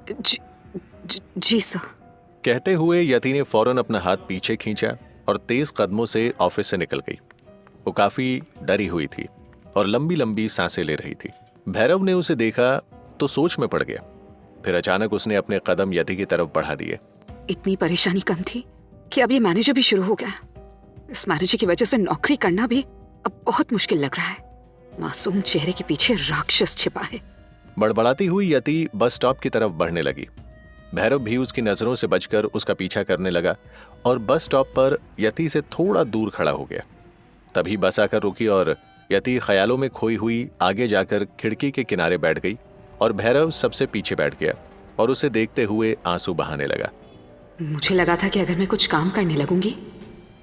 जी sir. कहते हुए यति ने फौरन अपना हाथ पीछे खींचा और तेज कदमों से ऑफिस से निकल गई। वो काफी डरी हुई थी और लंबी लंबी सांसें ले रही थी। भैरव ने उसे देखा तो सोच में पड़ गया। फिर अचानक उसने अपने कदम यति की तरफ बढ़ा दिए। इतनी परेशानी कम थी कि अब ये मैनेजर भी शुरू हो गया। इस मैनेजर की वजह से नौकरी करना भी अब बहुत मुश्किल लग रहा है। मासूम चेहरे के पीछे राक्षस छिपा है। बड़बड़ाती हुई यति बस स्टॉप की तरफ बढ़ने लगी। भैरव भी उसकी नजरों से बचकर उसका पीछा करने लगा और बस स्टॉप पर यति से थोड़ा दूर खड़ा हो गया। तभी बस आकर रुकी और यति ख्यालों में खोई हुई आगे जाकर खिड़की के किनारे बैठ गई और भैरव सबसे पीछे बैठ गया और उसे देखते हुए आंसू बहाने लगा। मुझे लगा था कि अगर मैं कुछ काम करने लगूंगी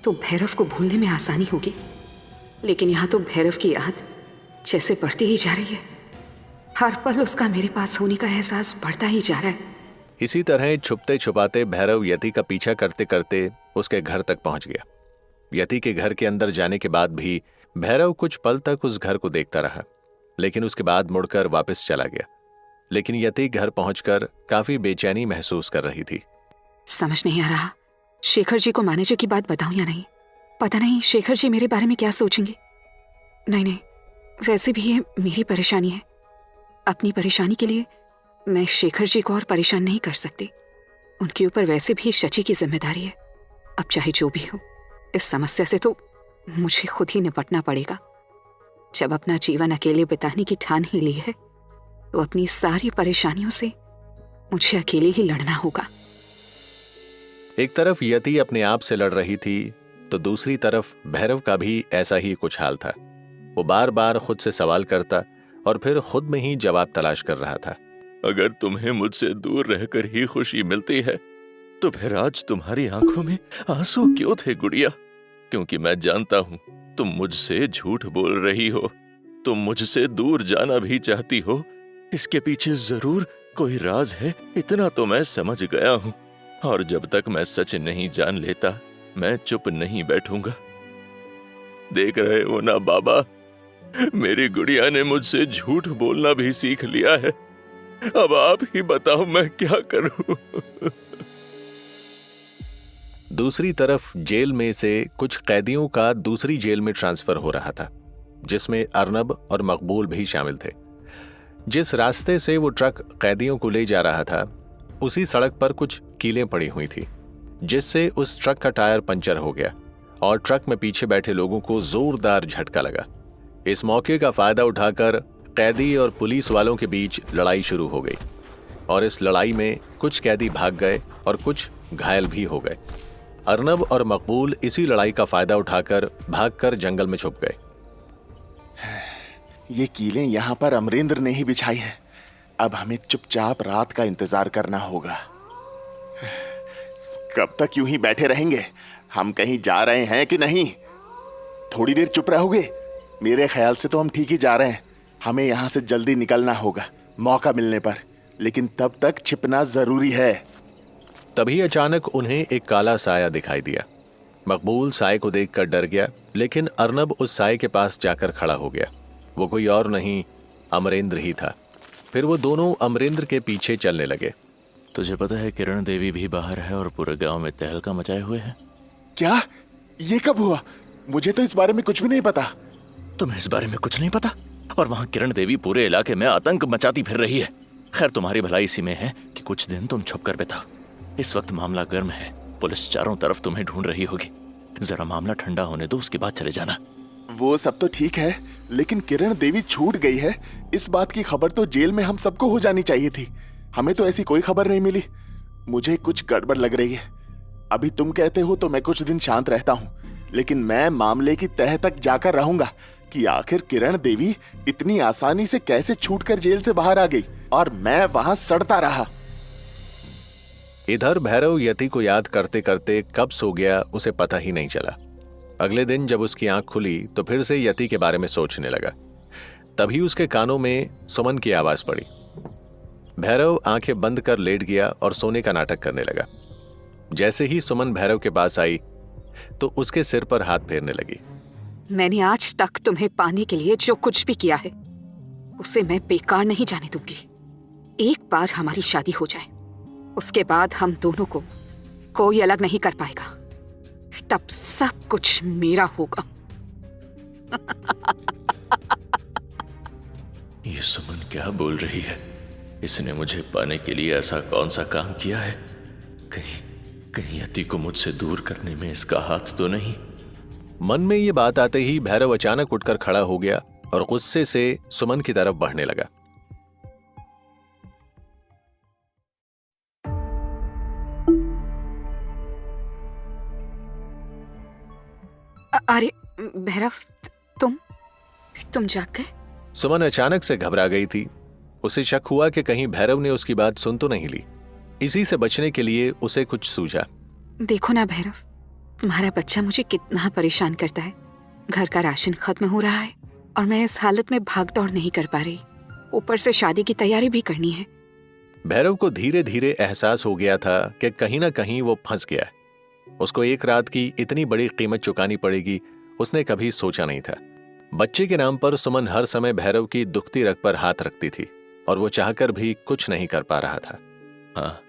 तो भैरव को भूलने में आसानी होगी, लेकिन यहाँ तो भैरव की याद जैसे बढ़ती ही जा रही है। हर पल उसका मेरे पास होने का एहसास बढ़ता ही जा रहा है। इसी तरह छुपते छुपाते भैरव यति का पीछा करते करते उसके घर तक पहुंच गया। यति के घर के अंदर जाने के बाद भी भैरव कुछ पल तक उस घर को देखता रहा, लेकिन उसके बाद मुड़कर वापस चला गया। लेकिन यति घर पहुंचकर काफी बेचैनी महसूस कर रही थी। समझ नहीं आ रहा शेखर जी को मैनेजर की बात बताऊं या नहीं। पता नहीं शेखर जी मेरे बारे में क्या सोचेंगे। नहीं, वैसे भी ये मेरी परेशानी है। अपनी परेशानी के लिए मैं शेखर जी को और परेशान नहीं कर सकती। उनके ऊपर वैसे भी शची की जिम्मेदारी है। अब चाहे जो भी हो, इस समस्या से तो मुझे खुद ही निपटना पड़ेगा। जब अपना जीवन अकेले बिताने की ठान ही ली है तो अपनी सारी परेशानियों से मुझे अकेले ही लड़ना होगा। एक तरफ यति अपने आप से लड़ रही थी तो दूसरी तरफ भैरव का भी ऐसा ही कुछ हाल था। वो बार बार खुद से सवाल करता और फिर खुद में ही जवाब तलाश कर रहा था। अगर तुम्हें मुझसे दूर रहकर ही खुशी मिलती है तो फिर आज तुम्हारी आंखों में आंसू क्यों थे गुड़िया? क्योंकि मैं जानता हूं तुम मुझसे झूठ बोल रही हो। तुम मुझसे दूर जाना भी चाहती हो। इसके पीछे जरूर कोई राज है, इतना तो मैं समझ गया हूं। और जब तक मैं सच नहीं जान लेता मैं चुप नहीं बैठूंगा। देख रहे हो ना बाबा, मेरी गुड़िया ने मुझसे झूठ बोलना भी सीख लिया है। अब आप ही बताओ मैं क्या करूं? दूसरी तरफ जेल में से कुछ कैदियों का दूसरी जेल में ट्रांसफर हो रहा था, जिसमें अर्नब और मकबूल भी शामिल थे। जिस रास्ते से वो ट्रक कैदियों को ले जा रहा था उसी सड़क पर कुछ कीलें पड़ी हुई थी, जिससे उस ट्रक का टायर पंचर हो गया और ट्रक में पीछे बैठे लोगों को जोरदार झटका लगा। इस मौके का फायदा उठाकर कैदी और पुलिस वालों के बीच लड़ाई शुरू हो गई और इस लड़ाई में कुछ कैदी भाग गए और कुछ घायल भी हो गए। अर्नब और मकबूल इसी लड़ाई का फायदा उठाकर भागकर जंगल में छुप गए। ये कीलें यहाँ पर अमरेंद्र ने ही बिछाई हैं। अब हमें चुपचाप रात का इंतजार करना होगा। कब तक यूं ही बैठे रहेंगे? हम कहीं जा रहे हैं कि नहीं? थोड़ी देर चुप रहोगे? मेरे ख्याल से तो हम ठीक ही जा रहे हैं। हमें यहाँ से जल्दी निकलना होगा मौका मिलने पर, लेकिन तब तक छिपना जरूरी है। तभी अचानक उन्हें एक काला साया दिखाई दिया। मकबूल साये को देखकर डर गया, लेकिन अर्नब उस साये के पास जाकर खड़ा हो गया। वो कोई और नहीं अमरेंद्र ही था। फिर वो दोनों अमरेंद्र के पीछे चलने लगे। तुझे पता है किरण देवी भी बाहर है और पूरे गांव में तहलका मचाए हुए है। क्या? ये कब हुआ? मुझे तो इस बारे में कुछ भी नहीं पता। तुम्हें इस बारे में कुछ नहीं पता? और वहाँ किरण देवी पूरे इलाके में आतंक मचाती फिर रही है। खैर तुम्हारी भलाई इसी में है कि कुछ दिन तुम छुप कर बिताओ। इस वक्त मामला गर्म है, पुलिस चारों तरफ तुम्हें ढूंढ रही होगी। जरा मामला ठंडा होने दो, उसके बाद चले जाना। वो सब तो ठीक है, लेकिन किरण देवी छूट गई है, इस बात की खबर तो जेल में हम सबको हो जानी चाहिए थी। हमें तो ऐसी कोई खबर नहीं मिली। मुझे कुछ गड़बड़ लग रही है। अभी तुम कहते हो तो मैं कुछ दिन शांत रहता हूँ, लेकिन मैं मामले की तह तक जाकर रहूंगा कि आखिर किरण देवी इतनी आसानी से कैसे छूटकर जेल से बाहर आ गई और मैं वहां सड़ता रहा। इधर भैरव यति को याद करते करते कब सो गया उसे पता ही नहीं चला। अगले दिन जब उसकी आंख खुली तो फिर से यति के बारे में सोचने लगा। तभी उसके कानों में सुमन की आवाज पड़ी। भैरव आंखें बंद कर लेट गया और सोने का नाटक करने लगा। जैसे ही सुमन भैरव के पास आई तो उसके सिर पर हाथ फेरने लगी। मैंने आज तक तुम्हें पाने के लिए जो कुछ भी किया है उसे मैं बेकार नहीं जाने दूंगी। एक बार हमारी शादी हो जाए, उसके बाद हम दोनों को कोई अलग नहीं कर पाएगा। तब सब कुछ मेरा होगा। ये सुमन क्या बोल रही है? इसने मुझे पाने के लिए ऐसा कौन सा काम किया है? कहीं यति को मुझसे दूर करने में इसका हाथ तो नहीं? मन में ये बात आते ही भैरव अचानक उठकर खड़ा हो गया और गुस्से से सुमन की तरफ बढ़ने लगा। अरे भैरव, तुम जाग गए? सुमन अचानक से घबरा गई थी। उसे शक हुआ कि कहीं भैरव ने उसकी बात सुन तो नहीं ली। इसी से बचने के लिए उसे कुछ सूझा। देखो ना भैरव, तुम्हारा बच्चा मुझे कितना परेशान करता है। घर का राशन खत्म हो रहा है और मैं इस हालत में भाग दौड़ नहीं कर पा रही। ऊपर से शादी की तैयारी भी करनी है। भैरव को धीरे धीरे एहसास हो गया था कि कहीं ना कहीं वो फंस गया है। उसको एक रात की इतनी बड़ी कीमत चुकानी पड़ेगी, उसने कभी सोचा नहीं था। बच्चे के नाम पर सुमन हर समय भैरव की दुखती रग पर हाथ रखती थी और वो चाहकर भी कुछ नहीं कर पा रहा था। हाँ,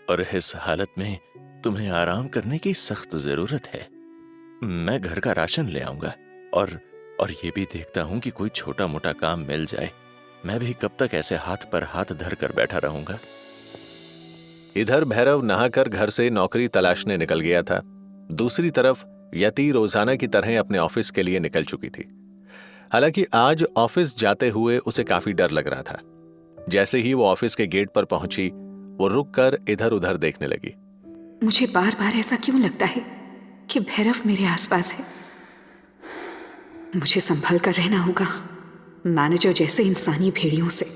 और इस हालत में तुम्हें आराम करने की सख्त जरूरत है। मैं घर का राशन ले आऊंगा और ये भी देखता हूं कि कोई छोटा मोटा काम मिल जाए। मैं भी कब तक ऐसे हाथ पर हाथ धर कर बैठा रहूंगा। इधर भैरव नहाकर घर से नौकरी तलाशने निकल गया था। दूसरी तरफ यति रोजाना की तरह अपने ऑफिस के लिए निकल चुकी थी। हालांकि आज ऑफिस जाते हुए उसे काफी डर लग रहा था। जैसे ही वो ऑफिस के गेट पर पहुंची, वो रुककर इधर उधर देखने लगी। मुझे बार बार ऐसा क्यों लगता है कि भैरव मेरे आसपास है? मुझे संभल कर रहना होगा, मैनेजर जैसे इंसानी भेड़ियों से।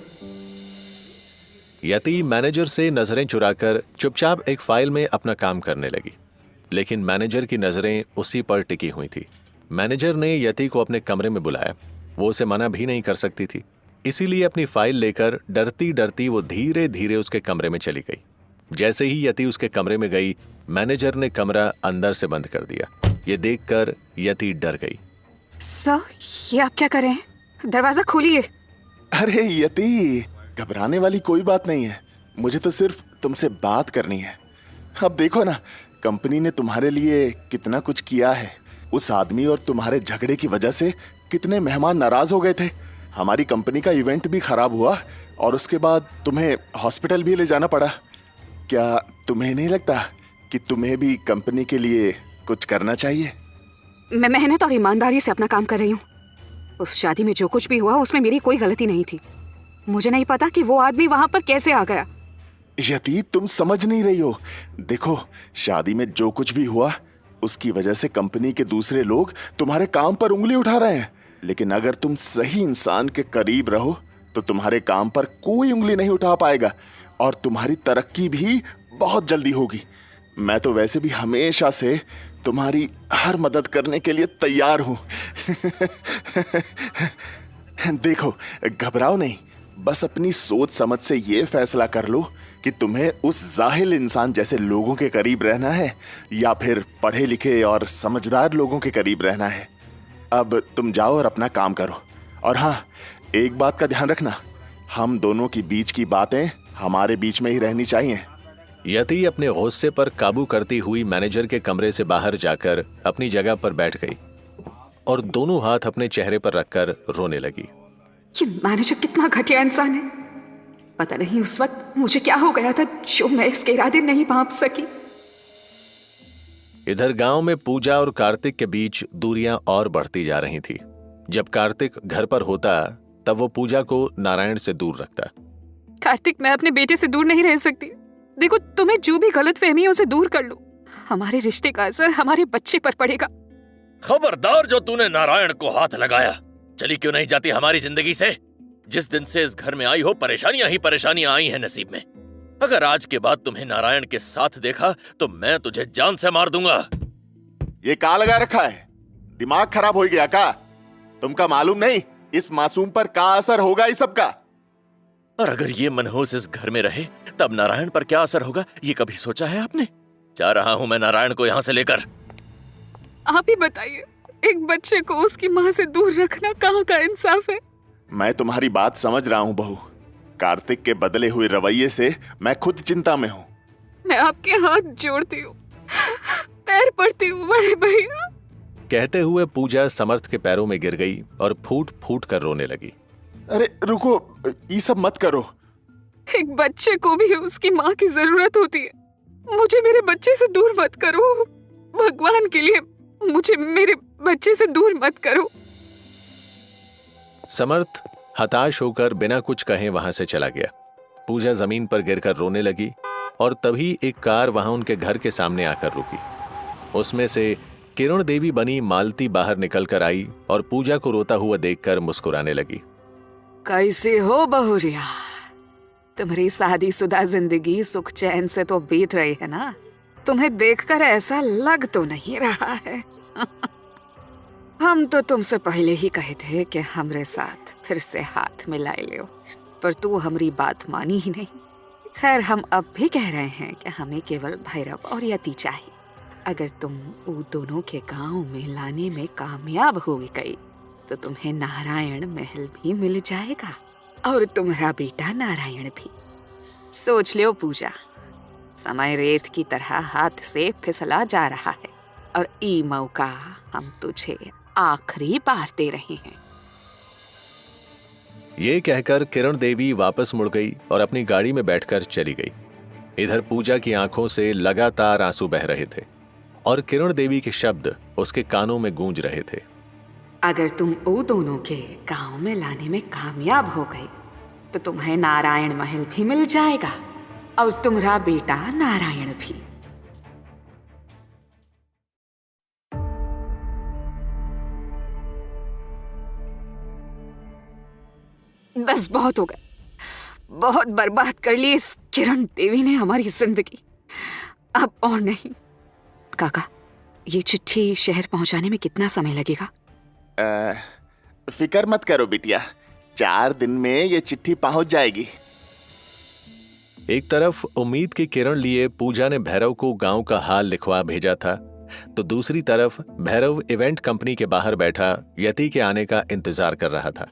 यति मैनेजर से नजरें चुराकर चुपचाप एक फाइल में अपना काम करने लगी, लेकिन मैनेजर की नजरें उसी पर टिकी हुई थी। मैनेजर ने यति को अपने कमरे में बुलाया। वो उसे मना भी नहीं कर सकती थी, इसीलिए अपनी फाइल लेकर डरती डरती वो धीरे धीरे उसके कमरे में चली गई। जैसे ही यति उसके कमरे में गई, मैनेजर ने कमरा अंदर से बंद कर दिया। ये देखकर यति डर गई। सर, ये आप क्या कर रहे हैं? दरवाजा खोलिए। अरे यति, घबराने वाली कोई बात नहीं है। मुझे तो सिर्फ तुमसे बात करनी है। अब देखो ना, कंपनी ने तुम्हारे लिए कितना कुछ किया है। उस आदमी और तुम्हारे झगड़े की वजह से कितने मेहमान नाराज हो गए थे। हमारी कंपनी का इवेंट भी खराब हुआ और उसके बाद तुम्हें हॉस्पिटल भी ले जाना पड़ा। क्या तुम्हें नहीं लगता कि तुम्हें भी कंपनी के लिए कुछ करना चाहिए? मैं मेहनत और ईमानदारी से अपना काम कर रही हूँ। उस शादी में जो कुछ भी हुआ उसमें मेरी कोई गलती नहीं थी। मुझे नहीं पता कि वो आदमी वहां पर कैसे आ गया। यति, तुम समझ नहीं रही हो। देखो, शादी में जो कुछ भी हुआ उसकी वजह से कंपनी के दूसरे लोग तुम्हारे काम पर उंगली उठा रहे हैं। लेकिन अगर तुम सही इंसान के करीब रहो तो तुम्हारे काम पर कोई उंगली नहीं उठा पाएगा और तुम्हारी तरक्की भी बहुत जल्दी होगी। मैं तो वैसे भी हमेशा से तुम्हारी हर मदद करने के लिए तैयार हूं। देखो, घबराओ नहीं, बस अपनी सोच समझ से ये फैसला कर लो कि तुम्हें उस जाहिल इंसान जैसे लोगों के करीब रहना है या फिर पढ़े लिखे और समझदार लोगों के करीब रहना है। अब तुम जाओ और अपना काम करो। और हाँ, एक बात का ध्यान रखना, हम दोनों की बीच की बातें हमारे बीच में ही रहनी चाहिए। यति अपने गुस्से पर काबू करती हुई मैनेजर के कमरे से बाहर जाकर अपनी जगह पर बैठ गई और दोनों हाथ अपने चेहरे पर रखकर रोने लगी। ये मैनेजर कितना घटिया इंसान है। पता नहीं उस वक्त मुझे क्या हो गया था जो मैं इसके इरादे नहीं भांप सकी। इधर गांव में पूजा और कार्तिक के बीच दूरियां और बढ़ती जा रही थी। जब कार्तिक घर पर होता तब वो पूजा को नारायण से दूर रखता। कार्तिक, मैं अपने बेटे से दूर नहीं रह सकती। देखो, तुम्हें जो भी गलतफहमी है उसे दूर कर लो। हमारे रिश्ते का असर हमारे बच्चे पर पड़ेगा। खबरदार जो तूने नारायण को हाथ लगाया। चली क्यों नहीं जाती हमारी जिंदगी से? जिस दिन से इस घर में आई हो, परेशानियां ही परेशानियां आई हैं नसीब में। अगर आज के बाद तुम्हें नारायण के साथ देखा तो मैं तुझे जान से मार दूंगा। ये का लगा रखा है? दिमाग खराब हो गया का? तुमका मालूम नहीं इस मासूम पर का असर होगा इस सब का? और अगर ये मनहूस इस घर में रहे तब नारायण पर क्या असर होगा, ये कभी सोचा है आपने? जा रहा हूं मैं नारायण को यहां से लेकर। आप ही बताइए, एक बच्चे को उसकी माँ से दूर रखना कहाँ का इंसाफ है? मैं तुम्हारी बात समझ रहा हूं बहू, कार्तिक के बदले हुए रवैये से मैं खुद चिंता में हूँ। मैं आपके हाथ जोड़ती हूँ, पैर पड़ती हूँ बड़े भैया। कहते हुए पूजा समर्थ के पैरों में गिर गई और फूट फूट कर रोने लगी। अरे रुको, ये सब मत करो। एक बच्चे को भी उसकी माँ की जरूरत होती है। मुझे मेरे बच्चे से दूर मत करो, भगवान के लिए मुझे मेरे बच्चे से दूर मत करो। समर्थ हताश होकर बिना कुछ कहे वहां से चला गया। पूजा जमीन पर गिरकर रोने लगी और तभी एक कार वहां उनके घर के सामने आकर रुकी। उसमें से किरण देवी बनी मालती बाहर निकलकर आई और पूजा को रोता हुआ देखकर मुस्कुराने लगी। कैसे हो बहुरिया? तुम्हारी शादीशुदा जिंदगी सुख चैन से तो बीत रही है ना? तुम्हें देखकर ऐसा लग तो नहीं रहा है। हम तो तुमसे पहले ही कहे थे कि हमरे साथ फिर से हाथ मिलाए लो, पर तू हमारी बात मानी ही नहीं। खैर, हम अब भी कह रहे हैं कि हमें केवल भैरव और यति चाहिए। अगर तुम वो दोनों के गांव में लाने में कामयाब हो गई तो तुम्हें नारायण महल भी मिल जाएगा और तुम्हारा बेटा नारायण भी। सोच लो पूजा, समय रेत की तरह हाथ से फिसला जा रहा है और ई मौका हम तुझे आखिरी बार दे रहे हैं। ये कहकर किरण देवी वापस मुड़ गई और अपनी गाड़ी में बैठकर चली गई। इधर पूजा की आंखों से लगातार आंसू बह रहे थे और किरण देवी के शब्द उसके कानों में गूंज रहे थे। अगर तुम वो दोनों के गांव में लाने में कामयाब हो गए तो तुम्हें नारायण महल भी मिल जाएगा और तुम्हारा बेटा नारायण भी। बस बहुत हो गया, बहुत बर्बाद कर ली इस किरण देवी ने हमारी जिंदगी, अब और नहीं। काका, ये चिट्ठी शहर पहुंचाने में कितना समय लगेगा? फिक्र मत करो बिटिया, 4 दिन में ये चिट्ठी पहुंच जाएगी। एक तरफ उम्मीद की किरण लिए पूजा ने भैरव को गांव का हाल लिखवा भेजा था, तो दूसरी तरफ भैरव इवेंट कंपनी के बाहर बैठा यति के आने का इंतजार कर रहा था।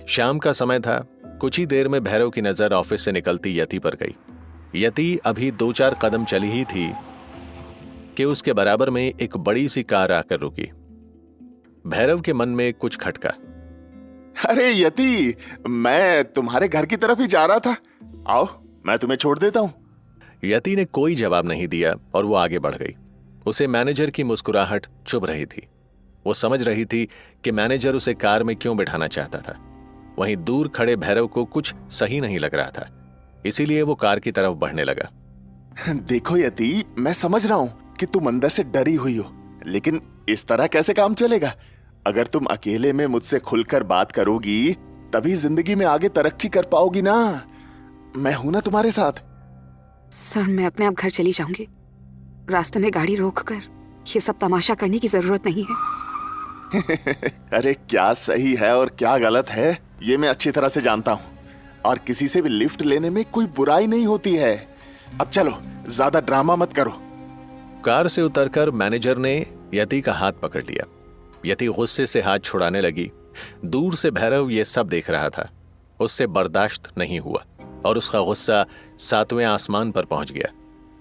शाम का समय था। कुछ ही देर में भैरव की नजर ऑफिस से निकलती यति पर गई। यति अभी 2-4 कदम चली ही थी कि उसके बराबर में एक बड़ी सी कार आकर रुकी। भैरव के मन में कुछ खटका। अरे यति, मैं तुम्हारे घर की तरफ ही जा रहा था, आओ मैं तुम्हें छोड़ देता हूँ। यति ने कोई जवाब नहीं दिया और वो आगे बढ़ गई। उसे मैनेजर की मुस्कुराहट चुभ रही थी। वो समझ रही थी कि मैनेजर उसे कार में क्यों बिठाना चाहता था। वहीं दूर खड़े भैरव को कुछ सही नहीं लग रहा था, इसीलिए वो कार की तरफ बढ़ने लगा। देखो यति, मैं समझ रहा हूँ कि तुम अंदर से डरी हुई हो, लेकिन इस तरह कैसे काम चलेगा? अगर तुम अकेले में मुझसे खुलकर बात करोगी तभी जिंदगी में आगे तरक्की कर पाओगी ना। मैं हूं ना तुम्हारे साथ। सर, मैं अपने आप घर चली जाऊंगी। रास्ते में गाड़ी रोककर ये सब तमाशा करने की जरूरत नहीं है। अरे क्या सही है और क्या गलत है ये मैं अच्छी तरह से जानता हूँ, और किसी से भी लिफ्ट लेने में कोई बुराई नहीं होती है। अब चलो, ज्यादा ड्रामा मत करो। कार से उतरकर मैनेजर ने यति का हाथ पकड़ लिया। यति गुस्से से हाथ छुड़ाने लगी। दूर से भैरव ये सब देख रहा था। उससे बर्दाश्त नहीं हुआ और उसका गुस्सा 7वें आसमान पर पहुंच गया।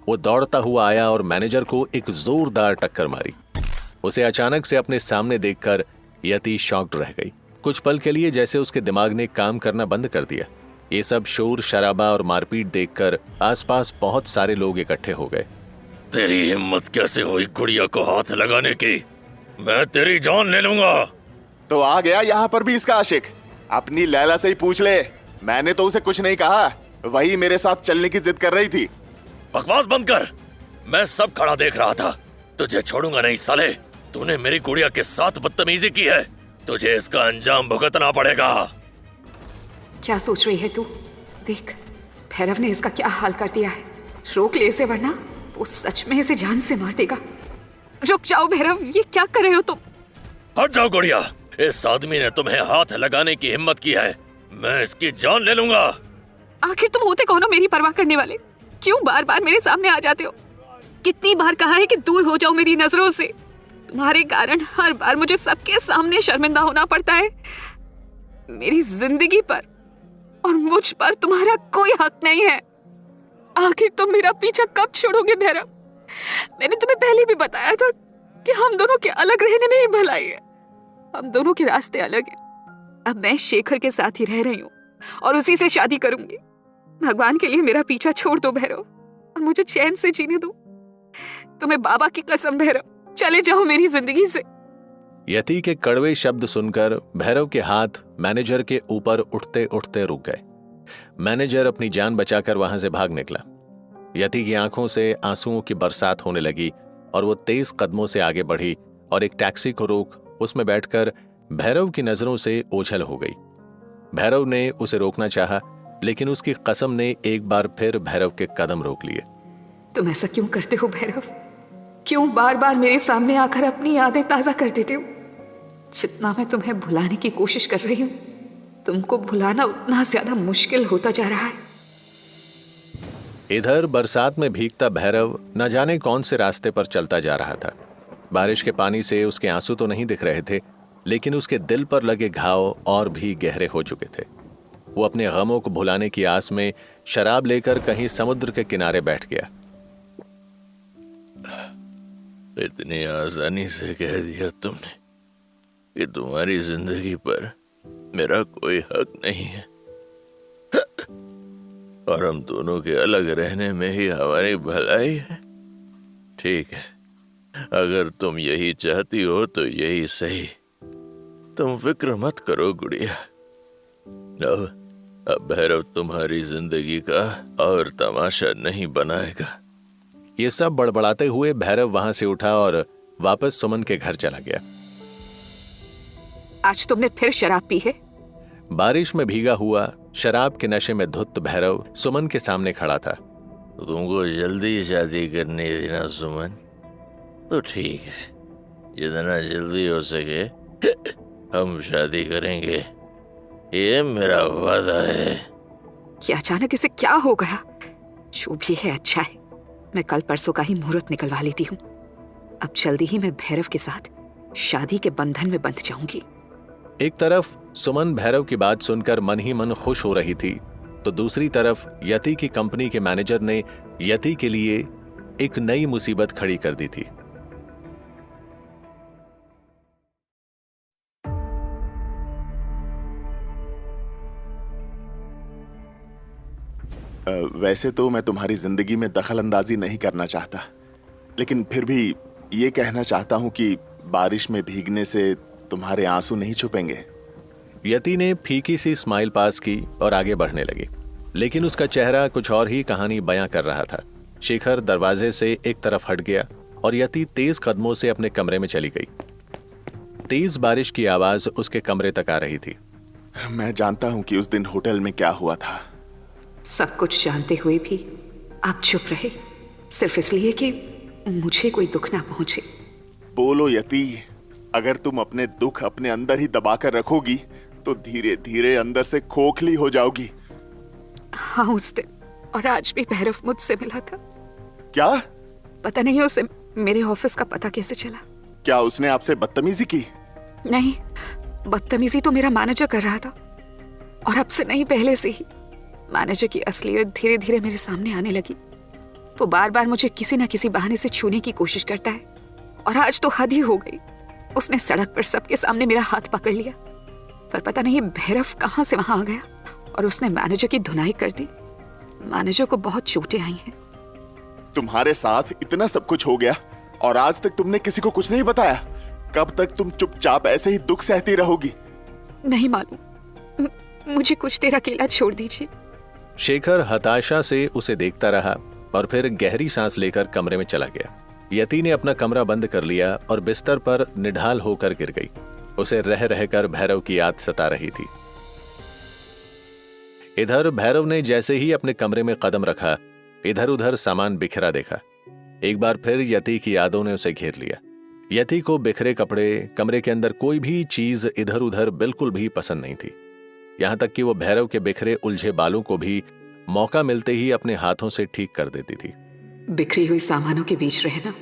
वो दौड़ता हुआ आया और मैनेजर को एक जोरदार टक्कर मारी। उसे अचानक से अपने सामने देखकर यति शॉक्ड रह गई। कुछ पल के लिए जैसे उसके दिमाग ने काम करना बंद कर दिया। ये सब शोर शराबा और मारपीट देखकर आसपास बहुत सारे लोग इकट्ठे हो गए। तेरी हिम्मत कैसे हुई गुड़िया को हाथ लगाने की? मैं तेरी जान ले लूंगा। तो आ गया यहाँ पर भी इसका आशिक। अपनी लैला से ही पूछ ले, मैंने तो उसे कुछ नहीं कहा, वही मेरे साथ चलने की जिद कर रही थी। बकवास बंद कर, मैं सब खड़ा देख रहा था। तुझे छोड़ूंगा नहीं साले। तूने मेरी गुड़िया के साथ बदतमीजी की है, तुझे इसका अंजाम भुगतना पड़ेगा। क्या सोच रही है तू? देख, भैरव ने इसका क्या हाल कर दिया है। रोक ले इसे, वरना वो सच में इसे जान से मार देगा। रुक जाओ भैरव, ये क्या कर रहे हो तुम? हट जाओ गुड़िया, इस आदमी ने तुम्हें हाथ लगाने की हिम्मत की है, मैं इसकी जान ले लूंगा। आखिर तुम होते कौन हो मेरी परवाह करने वाले? क्यों बार बार मेरे सामने आ जाते हो? कितनी बार कहा है कि दूर हो जाओ मेरी नजरों से। तुम्हारे कारण हर बार मुझे सबके सामने शर्मिंदा होना पड़ता है। मेरी जिंदगी पर और मुझ पर तुम्हारा कोई हक नहीं है। आखिर तुम मेरा पीछा कब छोड़ोगे भैरव? मैंने तुम्हें पहले भी बताया था कि हम दोनों के अलग रहने में ही भलाई है। हम दोनों के रास्ते अलग हैं। अब मैं शेखर के साथ ही रह रही हूँ और उसी से शादी करूंगी। भगवान के लिए मेरा पीछा छोड़ दो भैरव और मुझे चैन से जीने दो। तुम्हें बाबा की कसम भैरव, चले जाओ मेरी जिंदगी से। यति के कड़वे शब्द सुनकर भैरव के हाथ मैनेजर के ऊपर उठते उठते रुक गए। मैनेजर अपनी जान बचाकर वहां से भाग निकला। यति की आंखों से आंसुओं की बरसात होने लगी और वो तेज कदमों से आगे बढ़ी और एक टैक्सी को रोक उसमें बैठकर भैरव की नजरों से ओझल हो गई। भैरव ने उसे रोकना चाहा, लेकिन उसकी कसम ने एक बार फिर भैरव के कदम रोक लिए। तुम ऐसा क्यों करते हो भैरव? क्यों बार बार मेरे सामने आकर अपनी यादें ताजा कर देते हो? जितना मैं तुम्हें भुलाने की कोशिश कर रही हूं, तुमको भुलाना उतना ज्यादा मुश्किल होता जा रहा है। इधर बरसात में भीगता भैरव न जाने कौन से रास्ते पर चलता जा रहा था। बारिश के पानी से उसके आंसू तो नहीं दिख रहे थे, लेकिन उसके दिल पर लगे घाव और भी गहरे हो चुके थे। वो अपने गमों को भुलाने की आस में शराब लेकर कहीं समुद्र के किनारे बैठ गया। इतनी आसानी से कह दिया तुमने कि तुम्हारी जिंदगी पर मेरा कोई हक नहीं है और हम दोनों के अलग रहने में ही हमारी भलाई है। ठीक है, अगर तुम यही चाहती हो तो यही सही। तुम फिक्र मत करो गुड़िया। अब भैरव तुम्हारी जिंदगी का और तमाशा नहीं बनाएगा। ये सब बड़बड़ाते हुए भैरव वहां से उठा और वापस सुमन के घर चला गया। आज तुमने फिर शराब पी है? बारिश में भीगा हुआ, शराब के नशे में धुत भैरव सुमन के सामने खड़ा था। तुमको जल्दी शादी करनी थी ना सुमन? तो ठीक है, जितना जल्दी हो सके हम शादी करेंगे, ये मेरा वादा है। ये अचानक इसे क्या हो गया? जो भी है अच्छा है। मैं कल परसों का ही मुहूर्त निकलवा लेती हूँ। अब जल्दी ही मैं भैरव के साथ शादी के बंधन में बंध जाऊंगी। एक तरफ सुमन भैरव की बात सुनकर मन ही मन खुश हो रही थी, तो दूसरी तरफ यति की कंपनी के मैनेजर ने यति के लिए एक नई मुसीबत खड़ी कर दी थी। वैसे तो मैं तुम्हारी जिंदगी में दखल अंदाजी नहीं करना चाहता, लेकिन फिर भी ये कहना चाहता हूं कि बारिश में भीगने से तुम्हारे आंसू नहीं छुपेंगे। यति ने फीकी सी स्माइल पास की और आगे बढ़ने लगी, लेकिन उसका चेहरा कुछ और ही कहानी बयां कर रहा था। शेखर दरवाजे से एक तरफ हट गया और यति तेज कदमों से अपने कमरे में चली गई। तेज बारिश की आवाज उसके कमरे तक आ रही थी। मैं जानता हूं कि उस दिन होटल में क्या हुआ था। सब कुछ जानते हुए भी आप चुप रहे, सिर्फ इसलिए कि मुझे कोई दुख ना पहुंचे। बोलो यति, अगर तुम अपने दुख अपने अंदर ही दबाकर रखोगी तो धीरे धीरे अंदर से खोखली हो जाओगी। हाँ, उस दिन और आज भी भैरव मुझसे मिला था। क्या? पता नहीं उसे मेरे ऑफिस का पता कैसे चला। क्या उसने आपसे बदतमीजी की? नहीं, बदतमीजी तो मेरा मैनेजर कर रहा था, और अब से नहीं पहले से ही। मैनेजर की असलियत धीरे धीरे मेरे सामने आने लगी। वो बार बार मुझे किसी न किसी बहाने से छूने की कोशिश करता है, और आज तो हद ही हो गई। उसने सड़क पर सबके सामने मेरा हाथ पकड़ लिया, पर पता नहीं भैरव कहां से वहां आ गया और उसने मैनेजर की धुनाई कर दी। मैनेजर को बहुत चोटें आई हैं। तुम्हारे साथ इतना सब कुछ हो गया और आज तक तुमने किसी को कुछ नहीं बताया। कब तक तुम चुपचाप ऐसे ही दुख सहती रहोगी? नहीं मालूम, मुझे कुछ देर अकेला छोड़ दीजिए। शेखर हताशा से उसे देखता रहा और फिर गहरी सांस लेकर कमरे में चला गया। यति ने अपना कमरा बंद कर लिया और बिस्तर पर निढाल होकर गिर गई। उसे रह रहकर भैरव की याद सता रही थी। इधर भैरव ने जैसे ही अपने कमरे में कदम रखा, इधर उधर सामान बिखरा देखा। एक बार फिर यति की यादों ने उसे घेर लिया। यति को बिखरे कपड़े, कमरे के अंदर कोई भी चीज इधर उधर बिल्कुल भी पसंद नहीं थी। यहां तक कि वो भैरव के बिखरे उलझे बालों को भी मौका मिलते ही अपने हाथों से ठीक कर देती थी। बिखरी हुई सामानों के बीच रहना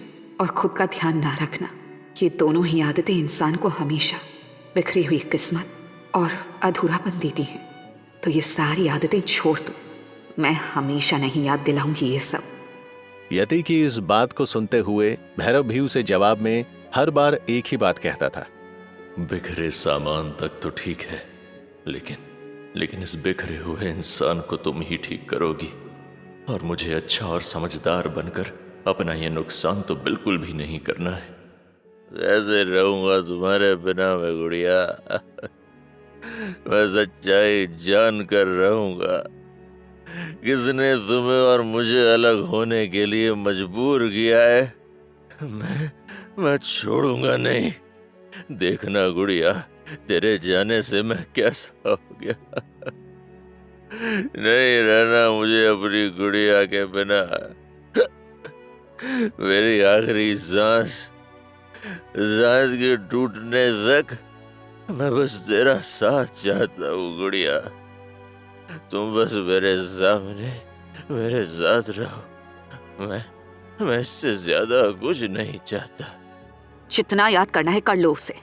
और खुद का ध्यान ना रखना, ये दोनों ही आदतें इंसान को हमेशा बिखरी हुई किस्मत और अधूरापन देती हैं। तो ये सारी आदतें छोड़ दो। मैं हमेशा नहीं याद दिलाऊंगी ये सब। यति की इस बात को सुनते हुए भैरव भी उसे जवाब में हर बार एक ही बात कहता था। बिखरे सामान तक तो ठीक है, लेकिन इस बिखरे हुए इंसान को तुम ही ठीक करोगी, और मुझे अच्छा और समझदार बनकर अपना ये नुकसान तो बिल्कुल भी नहीं करना है। ऐसे रहूंगा तुम्हारे बिना मैं गुड़िया। मैं सच्चाई जान कर रहूंगा। किसने तुम्हें और मुझे अलग होने के लिए मजबूर किया है, मैं छोड़ूंगा नहीं। देखना गुड़िया, तेरे जाने से मैं कैसा हो गया। नहीं रहना मुझे अपनी गुड़िया के बिना। मेरी आखिरी सांस के टूटने तक मैं बस तेरा साथ चाहता हूँ गुड़िया। तुम बस मेरे सामने मेरे साथ रहो। मैं इससे ज्यादा कुछ नहीं चाहता। जितना याद करना है कर लो उसे।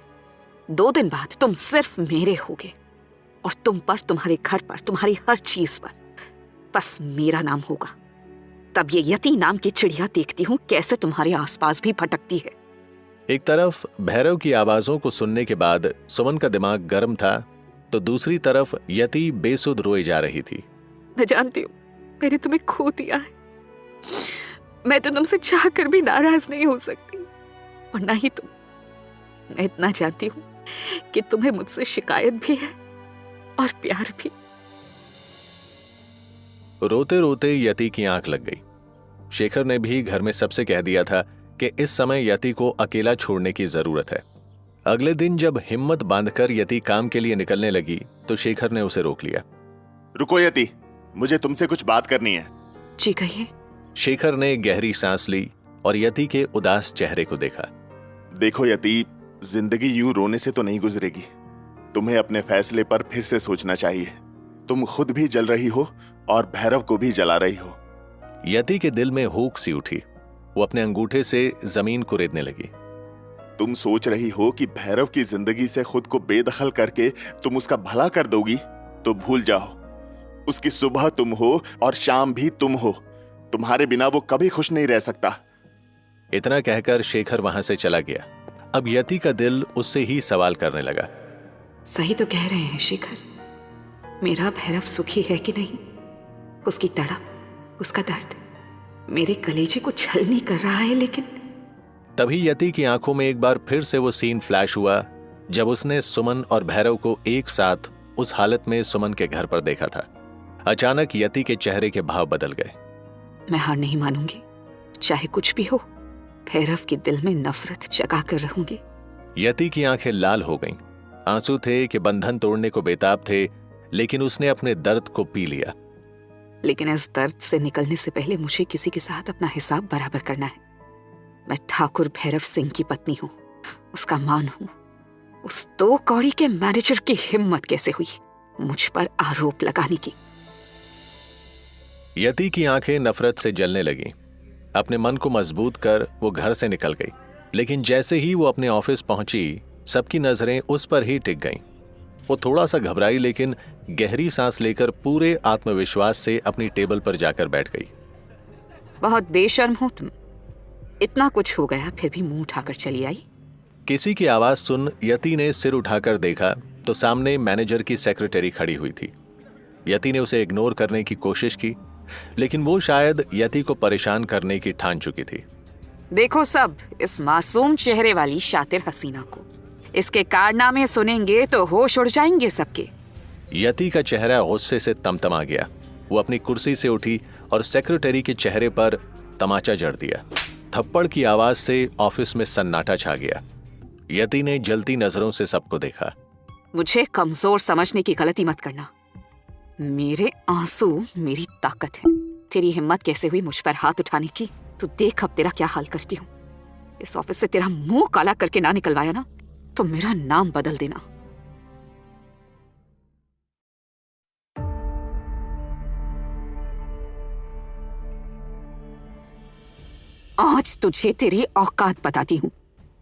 2 दिन बाद तुम सिर्फ मेरे होगे, और तुम पर, तुम्हारे घर पर, तुम्हारी हर चीज पर बस मेरा नाम होगा। तब ये यति नाम की चिड़िया देखती हूँ कैसे तुम्हारे आसपास भी भटकती है। एक तरफ भैरव की आवाजों को सुनने के बाद सुमन का दिमाग गर्म था, तो दूसरी तरफ यति बेसुध रोए जा रही थी। मैं जानती हूँ मैंने तुम्हें खो दिया है। मैं तो तुमसे चाह कर भी नाराज नहीं हो सकती, और ना ही तुम। मैं इतना जानती हूँ कि तुम्हें मुझसे शिकायत भी है और प्यार भी। रोते रोते यति की आंख लग गई। शेखर ने भी घर में सबसे कह दिया था कि इस समय यति को अकेला छोड़ने की जरूरत है। अगले दिन जब हिम्मत बांधकर यति काम के लिए निकलने लगी तो शेखर ने उसे रोक लिया। रुको यति, मुझे तुमसे कुछ बात करनी है। जी कहिए। शेखर ने गहरी सांस ली और यति के उदास चेहरे को देखा। देखो यति, जिंदगी यूं रोने से तो नहीं गुजरेगी। तुम्हें अपने फैसले पर फिर से सोचना चाहिए। तुम खुद भी जल रही हो और भैरव को भी जला रही हो। यति के दिल में हुक सी उठी। वो अपने अंगूठे से जमीन कुरेदने लगी। तुम सोच रही हो कि भैरव की जिंदगी से खुद को बेदखल करके तुम उसका भला कर दोगी, तो भूल जाओ। उसकी सुबह तुम हो और शाम भी तुम हो। तुम्हारे बिना वो कभी खुश नहीं रह सकता। इतना कहकर शेखर वहां से चला गया। अब यति का दिल उससे ही सवाल करने लगा। सही तो कह रहे हैं शेखर, मेरा भैरव सुखी है कि नहीं? उसकी तड़प, उसका दर्द मेरे कलेजे को छलनी कर रहा है। लेकिन तभी यति की आंखों में एक बार फिर से वो सीन फ्लैश हुआ जब उसने सुमन और भैरव को एक साथ उस हालत में सुमन के घर पर देखा था। अचानक यति के चेहरे के भाव बदल गए। मैं हार नहीं मानूंगी, चाहे कुछ भी हो। भैरव के दिल में नफरत जगा कर रहूंगी। यति की आंखें लाल हो गईं। आंसू थे कि बंधन तोड़ने को बेताब थे, लेकिन उसने अपने दर्द को पी लिया। लेकिन इस दर्द से निकलने से पहले मुझे किसी के साथ अपना हिसाब बराबर करना है। मैं ठाकुर भैरव सिंह की पत्नी हूँ, उसका मान हूँ। उस 2 कौड़ी के मैनेजर की हिम्मत कैसे हुई मुझ पर आरोप लगाने की? यति की आंखें नफरत से जलने लगीं। अपने मन को मजबूत कर वो घर से निकल गई, लेकिन जैसे ही वो अपने ऑफिस पहुंची, सबकी नजरें उस पर ही टिक गईं। वो थोड़ा सा घबराई, लेकिन गहरी सांस लेकर पूरे आत्मविश्वास से अपनी टेबल पर जाकर बैठ गई। बहुत बेशर्म हो तुम। इतना कुछ हो गया फिर भी मुंह उठाकर चली आई। किसी की आवाज सुन यति ने सिर उठाकर देखा तो सामने मैनेजर की सेक्रेटरी खड़ी हुई थी। यति ने उसे इग्नोर करने की कोशिश की, लेकिन वो शायद यति को परेशान करने की ठान चुकी थी। देखो सब इस मासूम चेहरे वाली शातिर हसीना को। इसके कारनामे सुनेंगे तो होश उड़ जाएंगे सबके। यति का चेहरा गुस्से से तमतमा गया। वो अपनी कुर्सी से उठी और सेक्रेटरी के चेहरे पर तमाचा जड़ दिया। थप्पड़ की आवाज से ऑफिस में सन्नाटा छा गया। यति ने जलती नजरों से सबको देखा। मुझे कमजोर समझने की गलती मत करना। मेरे आंसू मेरी ताकत है। तेरी हिम्मत कैसे हुई मुझ पर हाथ उठाने की? तो देख अब तेरा क्या हाल करती हूँ। इस ऑफिस से तेरा मुंह काला करके ना निकलवाया ना, तो मेरा नाम बदल देना। आज तुझे तेरी औकात बताती हूँ।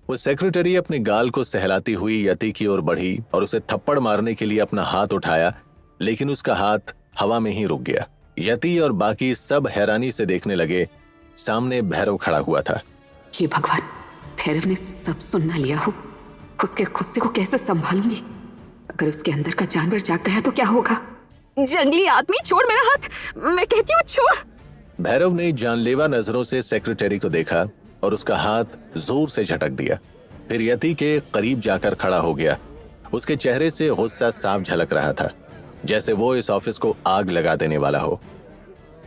वो सेक्रेटरी अपने गाल को सहलाती हुई यति की ओर बढ़ी और उसे थप्पड़ मारने के लिए अपना हाथ उठाया, लेकिन उसका हाथ हवा में ही रुक गया। यति और बाकी सब हैरानी से देखने लगे। सामने भैरव खड़ा हुआ था। ये भगवान, भैरव ने सब सुन ना लिया हो। उसके गुस्से को कैसे संभालूंगी? अगर उसके अंदर का जानवर जाग गया तो क्या होगा? जंगली आदमी, छोड़ मेरा हाथ, मैं कहती हूँ छोड़। भैरव ने जानलेवा नजरों से सेक्रेटरी को देखा और उसका हाथ जोर से झटक दिया। फिर यति के करीब जाकर खड़ा हो गया। उसके चेहरे से गुस्सा साफ झलक रहा था, जैसे वो इस ऑफिस को आग लगा देने वाला हो।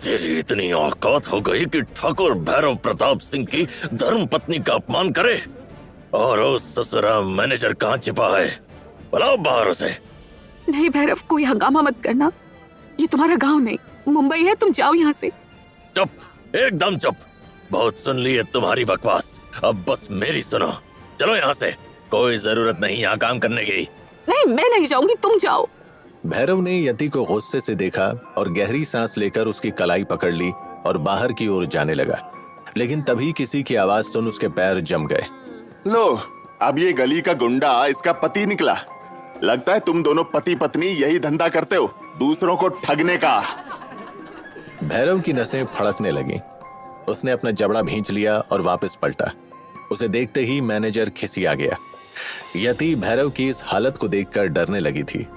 तेरी इतनी औकात हो गई कि ठाकुर भैरव प्रताप सिंह की धर्म पत्नी का अपमान करे? और उस ससुरा मैनेजर कहाँ छिपा है? बुलाओ बाहर उसे। नहीं भैरव, कोई हंगामा मत करना। ये तुम्हारा गांव नहीं, मुंबई है। तुम जाओ यहाँ से। चुप, एकदम चुप। बहुत सुन ली है तुम्हारी बकवास, अब बस मेरी सुनो। चलो यहाँ से, कोई जरूरत नहीं यहाँ काम करने की। नहीं, मैं नहीं जाऊंगी, तुम जाओ। भैरव ने यति को गुस्से से देखा और गहरी सांस लेकर उसकी कलाई पकड़ ली और बाहर की ओर जाने लगा। लेकिन तभी किसी की आवाज सुन उसके पैर जम गए। लो, अब ये गली का गुंडा इसका पति निकला। लगता है तुम दोनों पति पत्नी यही धंधा करते हो, दूसरों को ठगने का। भैरव की नसें फड़कने लगी। उसने अपना जबड़ा भींच लिया और वापस पलटा। उसे देखते ही मैनेजर खिसिया गया। यति भैरव की इस हालत को देखकर डरने लगी थी।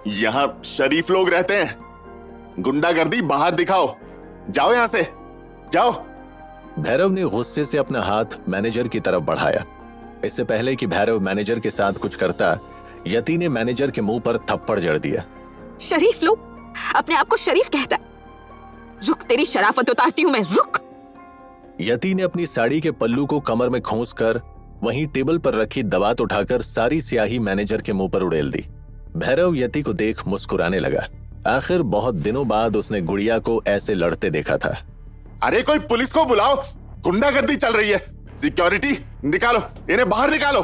यहाँ शरीफ लोग रहते हैं, गुंडागर्दी बाहर दिखाओ। जाओ यहाँ से, जाओ। भैरव ने गुस्से से अपना हाथ मैनेजर की तरफ बढ़ाया। इससे पहले कि भैरव मैनेजर के साथ कुछ करता, यति ने मैनेजर के मुंह पर थप्पड़ जड़ दिया। शरीफ लोग, अपने आप को शरीफ कहता है। रुक, तेरी शराफत उतारती हूँ मैं, रुक। यति ने अपनी साड़ी के पल्लू को कमर में खोस कर वहीं टेबल पर रखी दवात उठाकर सारी स्याही मैनेजर के मुंह पर उड़ेल दी। भैरव यति को देख मुस्कुराने लगा। आखिर बहुत दिनों बाद उसने गुड़िया को ऐसे लड़ते देखा था। अरे कोई पुलिस को बुलाओ, गुंडागर्दी चल रही है। सिक्योरिटी निकालो, इन्हें बाहर निकालो।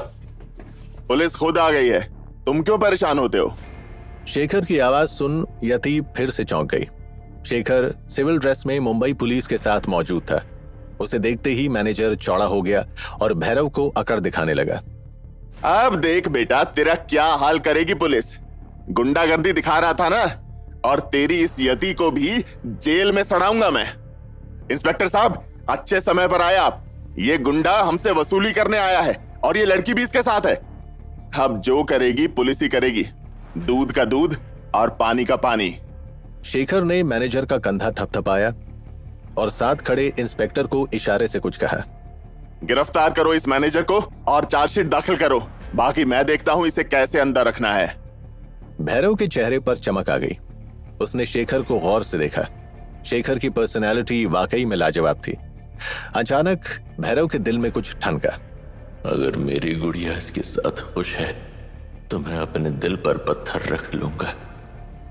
पुलिस खुद आ गई है, तुम क्यों परेशान होते हो? शेखर की आवाज सुन यति फिर से चौंक गई। शेखर सिविल ड्रेस में मुंबई पुलिस के साथ मौजूद था। उसे देखते ही मैनेजर चौड़ा हो गया और भैरव को अकड़ दिखाने लगा। अब देख बेटा, तेरा क्या हाल करेगी पुलिस। गुंडागर्दी दिखा रहा था ना, और तेरी इस यति को भी जेल में सड़ाऊंगा मैं। इंस्पेक्टर साहब, अच्छे समय पर आए आप। ये गुंडा हमसे वसूली करने आया है और ये लड़की भी इसके साथ है। अब जो करेगी पुलिस ही करेगी, दूध का दूध और पानी का पानी। शेखर ने मैनेजर का कंधा थपथपाया और साथ खड़े इंस्पेक्टर को इशारे से कुछ कहा। गिरफ्तार करो इस मैनेजर को और चार्जशीट दाखिल करो, बाकी मैं देखता हूं इसे कैसे अंदर रखना है। भैरव के चेहरे पर चमक आ गई। उसने शेखर को गौर से देखा। शेखर की पर्सनैलिटी वाकई में लाजवाब थी। अचानक भैरव के दिल में कुछ ठनका। अगर मेरी गुड़िया इसके साथ खुश है तो मैं अपने दिल पर पत्थर रख लूंगा।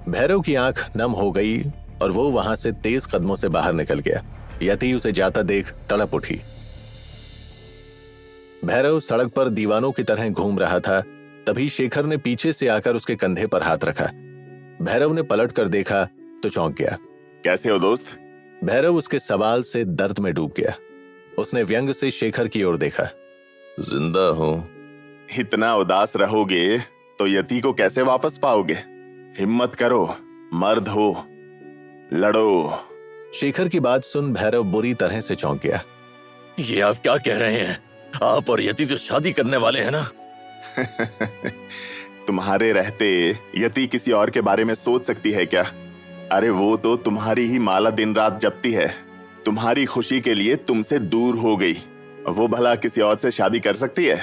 भैरव की आंख नम हो गई और वो वहां से तेज कदमों से बाहर निकल गया। यति उसे जाता देख तड़प उठी। भैरव सड़क पर दीवानों की तरह घूम रहा था। तभी शेखर ने पीछे से आकर उसके कंधे पर हाथ रखा। भैरव ने पलट कर देखा तो चौंक गया। कैसे हो दोस्त? भैरव उसके सवाल से दर्द में डूब गया। उसने व्यंग से शेखर की ओर देखा। जिंदा हूं। इतना उदास रहोगे तो यति को कैसे वापस पाओगे? हिम्मत करो, मर्द हो, लड़ो। शेखर की बात सुन भैरव बुरी तरह से चौंक गया। ये आप क्या कह रहे हैं? आप और यति तो शादी करने वाले हैं ना? तुम्हारे रहते यति किसी और के बारे में सोच सकती है क्या? अरे वो तो तुम्हारी ही माला दिन रात जपती है। तुम्हारी खुशी के लिए तुमसे दूर हो गई। वो भला किसी और से शादी कर सकती है?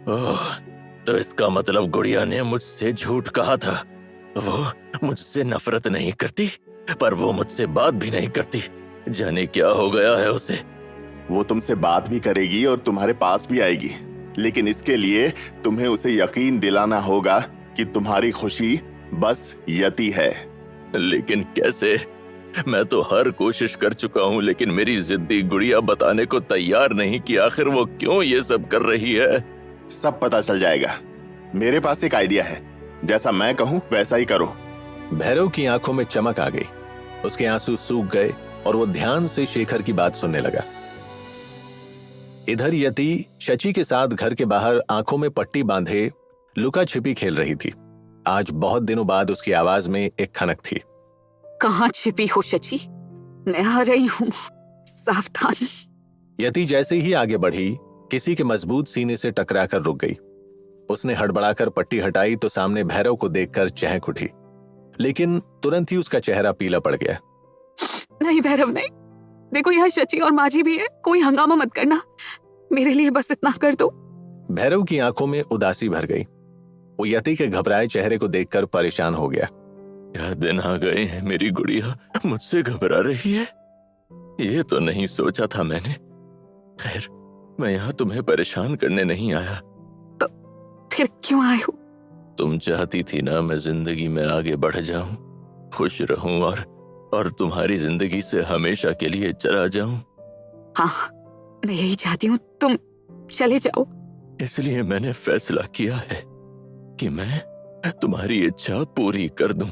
ओह, तो इसका मतलब गुड़िया ने मुझसे झूठ कहा था। वो मुझसे नफरत नहीं करती, पर वो मुझसे बात भी नहीं करती। जाने क्या हो गया है उसे। वो तुमसे बात भी करेगी और तुम्हारे पास भी आएगी, लेकिन इसके लिए तुम्हें उसे यकीन दिलाना होगा कि तुम्हारी खुशी बस यति है। लेकिन कैसे? मैं तो हर कोशिश कर चुका हूँ, लेकिन मेरी जिद्दी गुड़िया बताने को तैयार नहीं कि आखिर वो क्यों ये सब कर रही है। सब पता चल जाएगा। मेरे पास एक आइडिया है, जैसा मैं कहूँ वैसा ही करो। भैरव की आंखों में चमक आ गई। उसके आंसू सूख गए और वो ध्यान से शेखर की बात सुनने लगा। इधर यति शची के साथ घर के बाहर आंखों में पट्टी बांधे लुका छिपी खेल रही थी। आज बहुत दिनों बाद उसकी आवाज में एक खनक थी। कहाँ छिपी हो शची? मैं आ रही हूँ, सावधान। यति जैसे ही आगे बढ़ी, किसी के मजबूत सीने से टकराकर रुक गई। उसने हड़बड़ाकर पट्टी हटाई तो सामने भैरव को देखकर चहक उठी, लेकिन तुरंत ही उसका चेहरा पीला पड़ गया। नहीं भैरव नहीं, देखो यहाँ शची और माजी भी है, कोई हंगामा मत करना, मेरे लिए बस इतना कर दो। भैरव की आंखों में उदासी भर गई। वो यति के घबराए चेहरे को देखकर परेशान हो गया। क्या दिन आ गए हैं, मेरी गुड़िया मुझसे घबरा रही है? ये तो नहीं सोचा था मैंने। खैर, मैं यहाँ तुम्हें परेशान करने नहीं आया। तो फिर क्यों आए हो? तुम चाहती थी ना मैं जिंदगी में आगे बढ़ जाऊं, खुश रहूं और तुम्हारी जिंदगी से हमेशा के लिए चला जाऊं। हाँ, मैं यही चाहती हूँ, तुम चले जाओ। इसलिए मैंने फैसला किया है कि मैं तुम्हारी इच्छा पूरी कर दूं।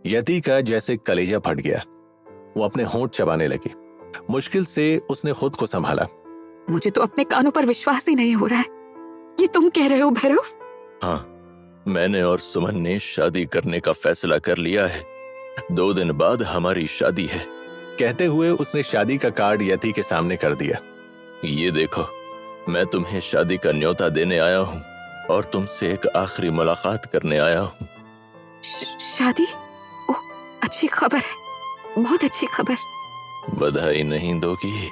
यति का जैसे कलेजा फट गया। वो अपने होंठ चबाने लगी। मुश्किल से उसने खुद को संभाला। मुझे तो अपने कानों पर विश्वास ही नहीं हो रहा है। ये तुम कह रहे हो भैरव? हाँ, मैंने और सुमन ने शादी करने का फैसला कर लिया है। 2 दिन बाद हमारी शादी है। कहते हुए उसने शादी का कार्ड यति के सामने कर दिया। ये देखो, मैं तुम्हें शादी का न्योता देने आया हूँ और तुमसे एक आखिरी मुलाकात करने आया हूँ। शादी? ओह, अच्छी खबर है, बहुत अच्छी खबर। बधाई नहीं दोगी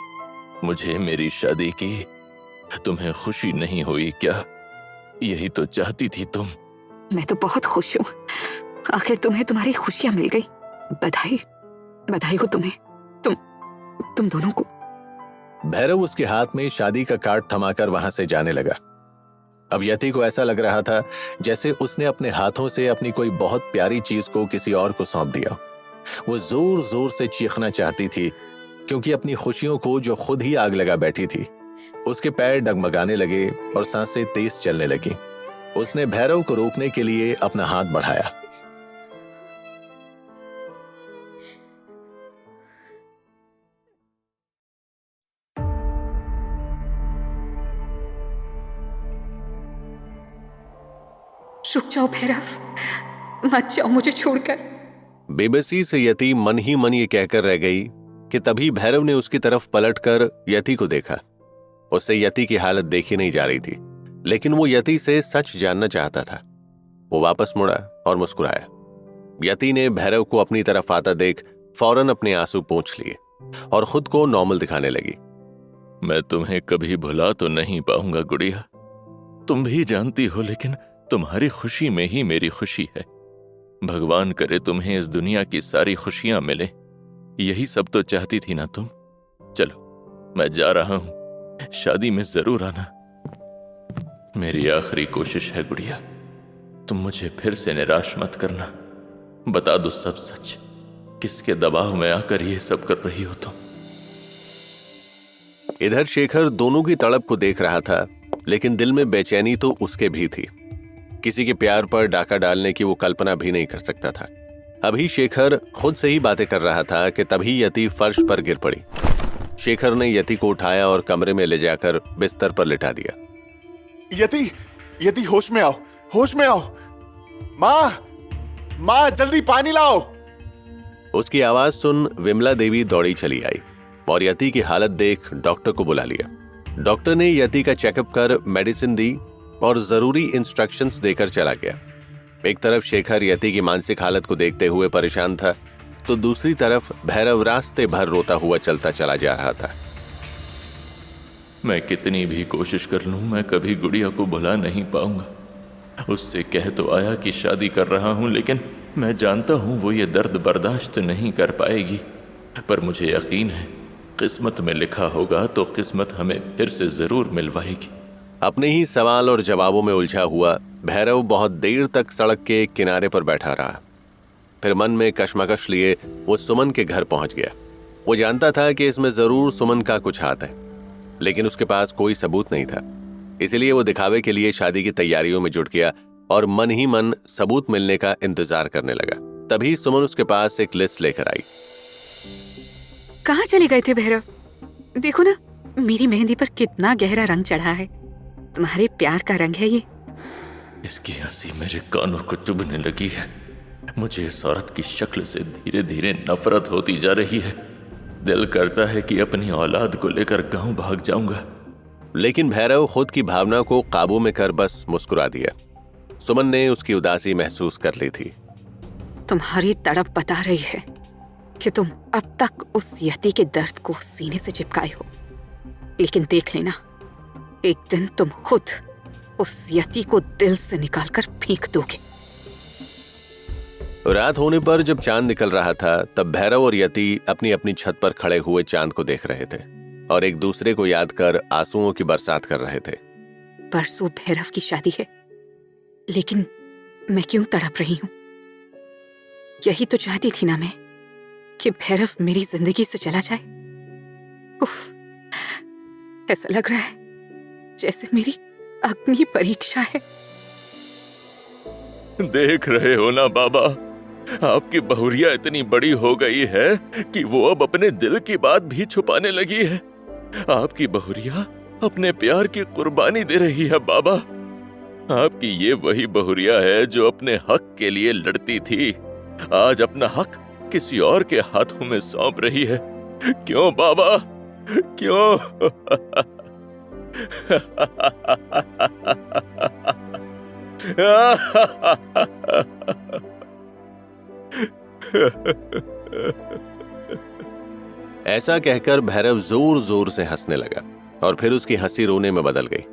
मुझे मेरी शादी की? तुम्हें खुशी नहीं हुई क्या? यही तो चाहती थी तुम। मैं तो बहुत खुश हूँ, आखिर तुम्हें तुम्हारी खुशियां मिल गई। बधाई, बधाई हो तुम्हें, तुम दोनों को। भैरव उसके हाथ में शादी का कार्ड थमाकर वहां से जाने लगा। अब यति को ऐसा लग रहा था जैसे उसने अपने हाथों से अपनी कोई बहुत प्यारी चीज को किसी और को सौंप दिया। वो जोर जोर से चीखना चाहती थी, क्योंकि अपनी खुशियों को जो खुद ही आग लगा बैठी थी। उसके पैर डगमगाने लगे और सांसें तेज चलने लगी। उसने भैरव को रोकने के लिए अपना हाथ बढ़ाया। रुक जाओ भैरव, मत जाओ मुझे छोड़कर। बेबसी से यति मन ही मन ये कहकर रह गई कि तभी भैरव ने उसकी तरफ पलटकर यति को देखा। उससे यति की हालत देखी नहीं जा रही थी, लेकिन वो यति से सच जानना चाहता था। वो वापस मुड़ा और मुस्कुराया। यति ने भैरव को अपनी तरफ आता देख फौरन अपने आंसू पोंछ लिए और खुद को नॉर्मल दिखाने लगी। मैं तुम्हें कभी भुला तो नहीं पाऊंगा गुड़िया, तुम भी जानती हो, लेकिन तुम्हारी खुशी में ही मेरी खुशी है। भगवान करे तुम्हें इस दुनिया की सारी खुशियां मिले, यही सब तो चाहती थी ना तुम। चलो मैं जा रहा हूं, शादी में जरूर आना। मेरी आखिरी कोशिश है गुड़िया, तुम मुझे फिर से निराश मत करना। बता दो सब सच, किसके दबाव में आकर ये सब कर रही हो तुम? इधर शेखर दोनों की तड़प को देख रहा था, लेकिन दिल में बेचैनी तो उसके भी थी। किसी के प्यार पर डाका डालने की वो कल्पना भी नहीं कर सकता था। अभी शेखर खुद से ही बातें कर रहा था कि तभी यति फर्श पर गिर पड़ी। शेखर ने यति को उठाया और कमरे में ले जाकर बिस्तर पर लिटा दिया। यति, यति होश में आओ, होश में आओ। माँ, जल्दी पानी लाओ। उसकी आवाज सुन विमला देवी दौड़ी चली आई और यति की हालत देख डॉक्टर को बुला लिया। डॉक्टर ने यति का चेकअप कर मेडिसिन दी और जरूरी इंस्ट्रक्शंस देकर चला गया। एक तरफ शेखर यति की मानसिक हालत को देखते हुए परेशान था, तो दूसरी तरफ भैरव रास्ते भर रोता हुआ चलता चला जा रहा था। मैं कितनी भी कोशिश कर लूं, मैं कभी गुड़िया को भुला नहीं पाऊंगा। उससे कह तो आया कि शादी कर रहा हूं, लेकिन मैं जानता हूं वो ये दर्द बर्दाश्त नहीं कर पाएगी। पर मुझे यकीन है, किस्मत में लिखा होगा तो किस्मत हमें फिर से जरूर मिलवाएगी। अपने ही सवाल और जवाबों में उलझा हुआ भैरव बहुत देर तक सड़क के किनारे पर बैठा रहा। फिर मन में कश्मकश लिए वो सुमन के घर पहुंच गया। वो जानता था कि इसमें जरूर सुमन का कुछ हाथ है, लेकिन उसके पास कोई सबूत नहीं था। इसलिए वो दिखावे के लिए शादी की तैयारियों में जुट गया और मन ही मन सबूत मिलने का इंतजार करने लगा। तभी सुमन उसके पास एक लिस्ट लेकर आई। कहाँ चले गए थे भैरव? देखो ना, मेरी मेहंदी पर कितना गहरा रंग चढ़ा है। तुम्हारे प्यार का रंग है ये। इसकी हंसी मेरे कानों को चुभने लगी है। मुझे इस औरत की शक्ल से धीरे धीरे नफरत होती जा रही है। दिल करता है कि अपनी औलाद को लेकर गांव भाग जाऊंगा। लेकिन भैरव खुद की भावना को काबू में कर बस मुस्कुरा दिया। सुमन ने उसकी उदासी महसूस कर ली थी। तुम्हारी तड़प बता रही है कि तुम अब तक उस यति के दर्द को सीने से चिपकाए हो, लेकिन देख लेना, एक दिन तुम खुद उस यति को दिल से निकालकर फेंक दोगे। रात होने पर जब चांद निकल रहा था तब भैरव और यति अपनी अपनी छत पर खड़े हुए चांद को देख रहे थे और एक दूसरे को याद कर आंसुओं की बरसात कर रहे थे। परसों भैरव की शादी है, लेकिन मैं क्यों तड़प रही हूं? यही तो चाहती थी ना मैं, कि भैरव मेरी जिंदगी से चला जाए। उफ, ऐसा लग रहा है जैसे मेरी अग्नि परीक्षा है। देख रहे हो ना बाबा, आपकी बहुरिया इतनी बड़ी हो गई है कि वो अब अपने दिल की बात भी छुपाने लगी है। आपकी बहुरिया अपने प्यार की कुर्बानी दे रही है बाबा। आपकी ये वही बहुरिया है जो अपने हक के लिए लड़ती थी, आज अपना हक किसी और के हाथों में सौंप रही है। क्यों बाबा, क्यों? ऐसा कहकर भैरव जोर जोर से हंसने लगा और फिर उसकी हंसी रोने में बदल गई।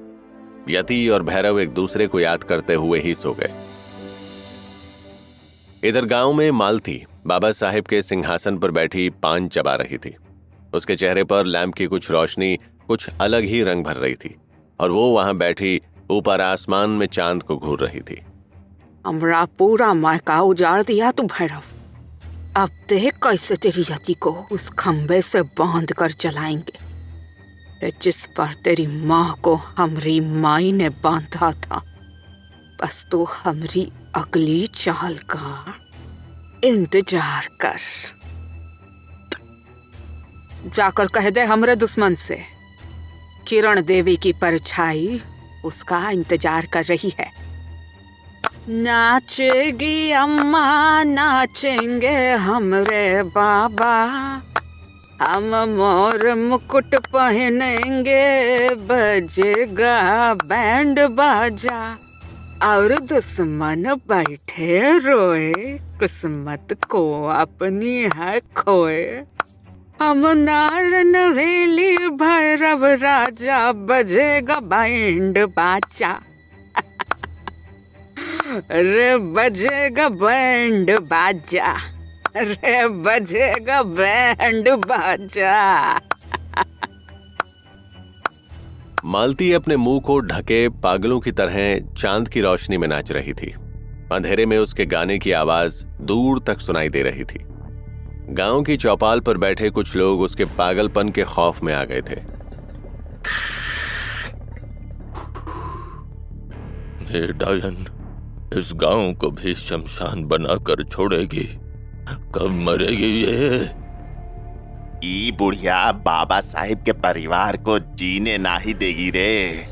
यति और भैरव एक दूसरे को याद करते हुए ही सो गए। इधर गांव में मालती बाबा साहिब के सिंहासन पर बैठी पान चबा रही थी। उसके चेहरे पर लैंप की कुछ रोशनी कुछ अलग ही रंग भर रही थी और वो वहां बैठी ऊपर आसमान में चांद को घूर रही थी। हमरा पूरा मायका उजाड़ दिया तू भैरव। अब देख कैसे तेरी यति को उस खंबे से बांध कर जलाएंगे जिस पर तेरी माँ को हमरी माई ने बांधा था। बस तो हमरी अगली चाल का इंतजार कर। जाकर कह दे हमरे दुश्मन से किरण देवी की परछाई उसका इंतजार कर रही है। नाचेगी अम्मा, नाचेंगे हमरे बाबा, हम मोर मुकुट पहनेंगे, बजेगा बैंड बाजा और दुश्मन बैठे रोए, किस्मत को अपनी है खोए। हम नारन वेली भैरव राजा, बजेगा बैंड बाजा। रे बजेगा बैंड बाजा, रे बजेगा बैंड बाजा। मालती अपने मुंह को ढके पागलों की तरह चांद की रोशनी में नाच रही थी। अंधेरे में उसके गाने की आवाज दूर तक सुनाई दे रही थी। गांव की चौपाल पर बैठे कुछ लोग उसके पागलपन के खौफ में आ गए थे। हे डायन, इस गांव को भी शमशान बनाकर छोड़ेगी? कब मरेगी ये? ई बुढ़िया बाबा साहिब के परिवार को जीने ना ही देगी रे।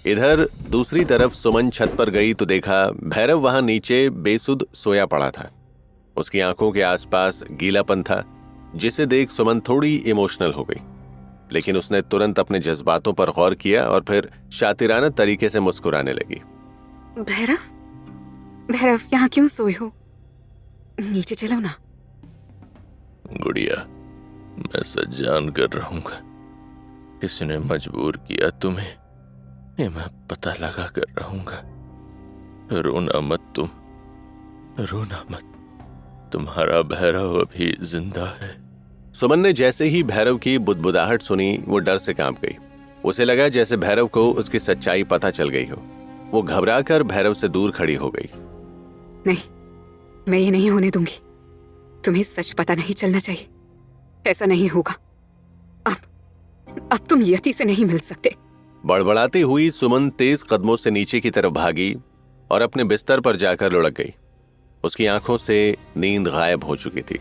इधर दूसरी तरफ सुमन छत पर गई तो देखा भैरव वहां नीचे बेसुध सोया पड़ा था। उसकी आंखों के आसपास गीलापन था, जिसे देख सुमन थोड़ी इमोशनल हो गई, लेकिन उसने तुरंत अपने जज्बातों पर गौर किया और फिर शातिराना तरीके से मुस्कुराने लगी। भैरव, भैरव यहाँ क्यों सोए हो? नीचे चलो ना। गुड़िया, मैं सच जान कर रहूंगा किसने मजबूर किया तुम्हें, ये मैं पता लगा कर रहूंगा। रोना मत तुम, रोना मत, तुम्हारा भैरव अभी जिंदा है। सुमन ने जैसे ही भैरव की बुदबुदाहट सुनी वो डर से कांप गई। उसे लगा जैसे भैरव को उसकी सच्चाई पता चल गई हो। वो घबराकर भैरव से दूर खड़ी हो गई। नहीं, मैं ये नहीं होने दूंगी। तुम्हें सच पता नहीं चलना चाहिए। ऐसा नहीं होगा। अब तुम यति से नहीं मिल सकते। बड़बड़ाती हुई सुमन तेज कदमों से नीचे की तरफ भागी और अपने बिस्तर पर जाकर लुढ़क गई। उसकी आंखों से नींद गायब हो चुकी थी।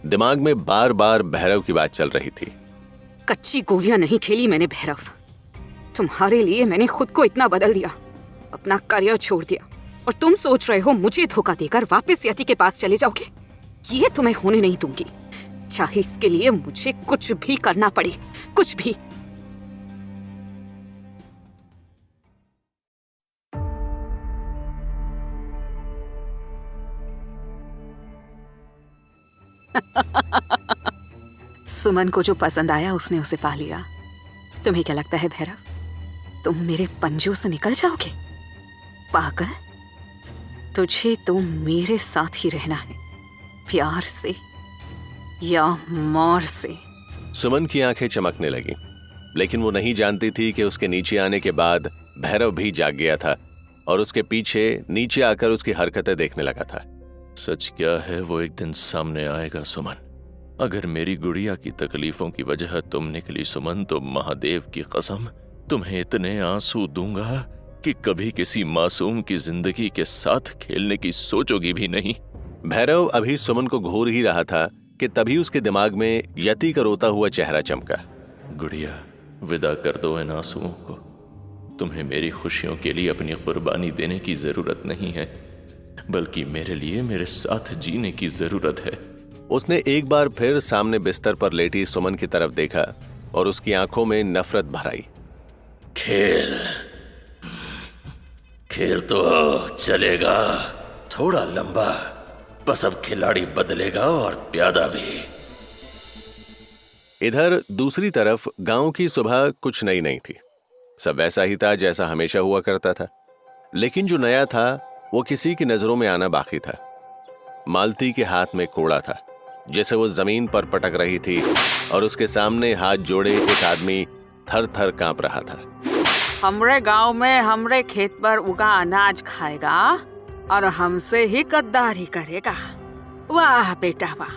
दिमाग में बार बार भैरव की बात चल रही थी। कच्ची गोलियां नहीं खेली मैंने भैरव। तुम्हारे लिए मैंने खुद को इतना बदल दिया अपना करियर छोड़ दिया और तुम सोच रहे हो मुझे धोखा देकर वापस यति के पास चले जाओगे? ये तुम्हें होने नहीं दूंगी, चाहे इसके लिए मुझे कुछ भी करना पड़े, कुछ भी। सुमन को जो पसंद आया उसने उसे पा लिया। तुम्हें क्या लगता है भैरव, तुम मेरे पंजों से निकल जाओगे? पागल, तुझे तो मेरे साथ ही रहना है, प्यार से या मौत से। सुमन की आंखें चमकने लगी, लेकिन वो नहीं जानती थी कि उसके नीचे आने के बाद भैरव भी जाग गया था और उसके पीछे नीचे आकर उसकी हरकतें देखने लगा था। सच क्या है वो एक दिन सामने आएगा सुमन। अगर मेरी गुड़िया की तकलीफों की वजह तुम निकली सुमन, तो महादेव की कसम तुम्हें इतने आंसू दूंगा कि कभी किसी मासूम की जिंदगी के साथ खेलने की सोचोगी भी नहीं। भैरव अभी सुमन को घूर ही रहा था कि तभी उसके दिमाग में यति का रोता हुआ चेहरा चमका। गुड़िया, विदा कर दो इन आंसुओं को। तुम्हें मेरी खुशियों के लिए अपनी कुर्बानी देने की जरूरत नहीं है, बल्कि मेरे लिए मेरे साथ जीने की जरूरत है। उसने एक बार फिर सामने बिस्तर पर लेटी सुमन की तरफ देखा और उसकी आंखों में नफरत भर आई। खेल खेल तो चलेगा, थोड़ा लंबा, बस अब खिलाड़ी बदलेगा और प्यादा भी। इधर दूसरी तरफ गांव की सुबह कुछ नई नहीं थी। सब वैसा ही था जैसा हमेशा हुआ करता था, लेकिन जो नया था वो किसी की नजरों में आना बाकी था। मालती के हाथ में कोड़ा था जिसे वो जमीन पर पटक रही थी और उसके सामने हाथ जोड़े एक आदमी थर थर कांप रहा था। हमरे गांव में हमरे खेत पर उगा अनाज खाएगा और हमसे ही गद्दारी करेगा। वाह बेटा वाह,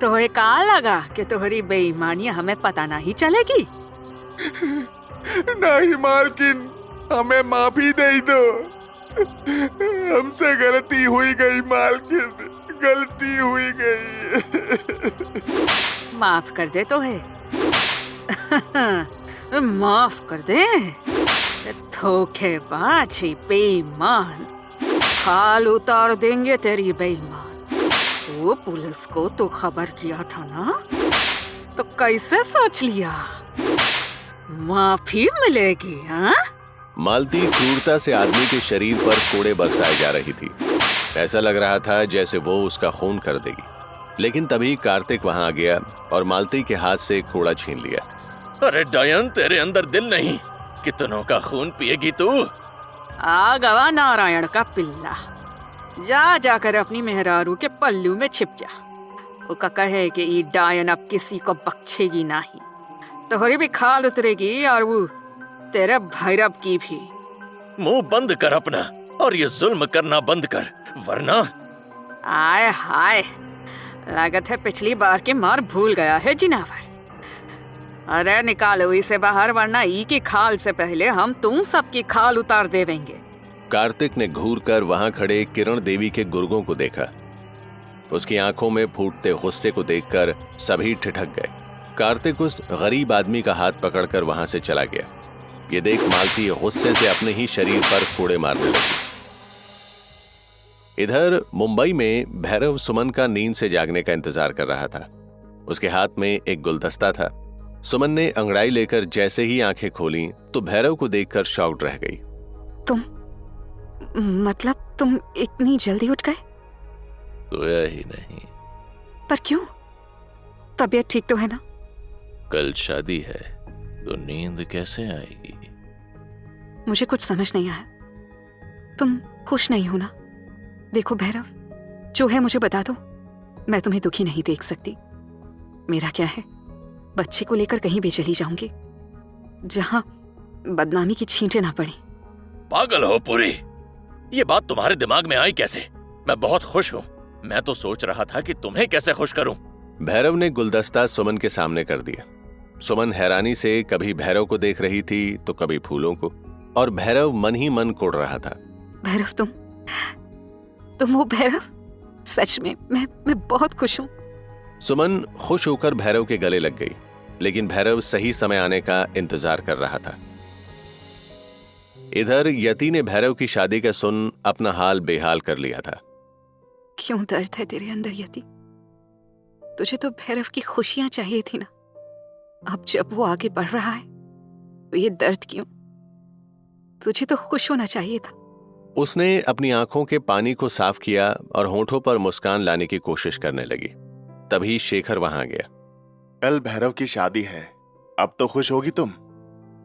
तोहे कहाँ लगा कि तुम्हारी बेईमानी हमें पता नहीं चलेगी? नहीं मालकिन, हमें माफी दे दो, हमसे गलती हुई गई मालकिन, गलती हुई गई। माफ कर दे तो है। माफ कर दे। धोखेबाज, बेईमान, खाल उतार देंगे तेरी बेईमान। वो पुलिस को तो खबर किया था ना, तो कैसे सोच लिया माफी मिलेगी? हाँ, मालती क्रूरता से आदमी के शरीर पर कोड़े बरसाए जा रही थी। ऐसा लग रहा था जैसे वो उसका खून कर देगी, लेकिन तभी कार्तिक वहां आ गया और मालती के हाथ से कोड़ा छीन लिया। अरे डायन, तेरे अंदर दिल नहीं, कितनों का खून पिएगी तू? आ गवा नारायण का पिल्ला, जा जाकर अपनी मेहरारू के पल्लू में छिप जा। वो कहे कि ये डायन अब किसी को बख्शेगी नहीं, तोहरी भी खाल उतरेगी और वो तेरे भैरव की भी। मुंह बंद कर अपना और ये जुल्म करना बंद कर, वरना। आय हाय, लागत है पिछली बार की मार भूल गया है जिनावर। अरे निकालो इसे बाहर, वरना ई की खाल से पहले हम तुम सबकी खाल उतार देवेंगे। कार्तिक ने घूरकर वहां खड़े किरण देवी के गुर्गों को देखा। उसकी आंखों में फूटते गुस्से को देखकर सभी ठिठक गए। कार्तिक उस गरीब आदमी का हाथ पकड़कर वहां से चला गया। ये देख मालती गुस्से से अपने ही शरीर पर कोड़े मारने लगी। इधर मुंबई में भैरव सुमन का नींद से जागने का इंतजार कर रहा था। उसके हाथ में एक गुलदस्ता था। सुमन ने अंगड़ाई लेकर जैसे ही आंखें खोली तो भैरव को देखकर शॉक्ड रह गई। मतलब तुम इतनी जल्दी उठ गए? सोया ही नहीं। पर क्यों? तबीयत ठीक तो है ना? कल शादी है तो नींद कैसे आएगी? मुझे कुछ समझ नहीं आया। तुम खुश नहीं हो ना? देखो भैरव, जो है मुझे बता दो, मैं तुम्हें दुखी नहीं देख सकती। मेरा क्या है, बच्चे को लेकर कहीं भी चली जाऊंगी जहां बदनामी की छींटे ना पड़ी। पागल हो पूरी, ये बात तुम्हारे दिमाग में आई कैसे? मैं बहुत खुश हूँ। मैं तो सोच रहा था कि तुम्हें कैसे खुश करूं। भैरव ने गुलदस्ता सुमन के सामने कर दिया। सुमन हैरानी से कभी भैरव को देख रही थी तो कभी फूलों को, और भैरव मन ही मन कोड़ रहा था। भैरव, तुम वो भैरव? सच में मैं बहुत खुश हूँ। सुमन खुश होकर भैरव के गले लग गई, लेकिन भैरव सही समय आने का इंतजार कर रहा था। इधर यति ने भैरव की शादी का सुन अपना हाल बेहाल कर लिया था। क्यों दर्द है तेरे अंदर यति? तुझे तो भैरव की खुशियां चाहिए थी ना। अब जब वो आगे बढ़ रहा है तो ये दर्द क्यों? तुझे तो खुश होना चाहिए था। उसने अपनी आंखों के पानी को साफ किया और होठों पर मुस्कान लाने की कोशिश करने लगी। तभी शेखर वहां गया। कल भैरव की शादी है, अब तो खुश होगी तुम?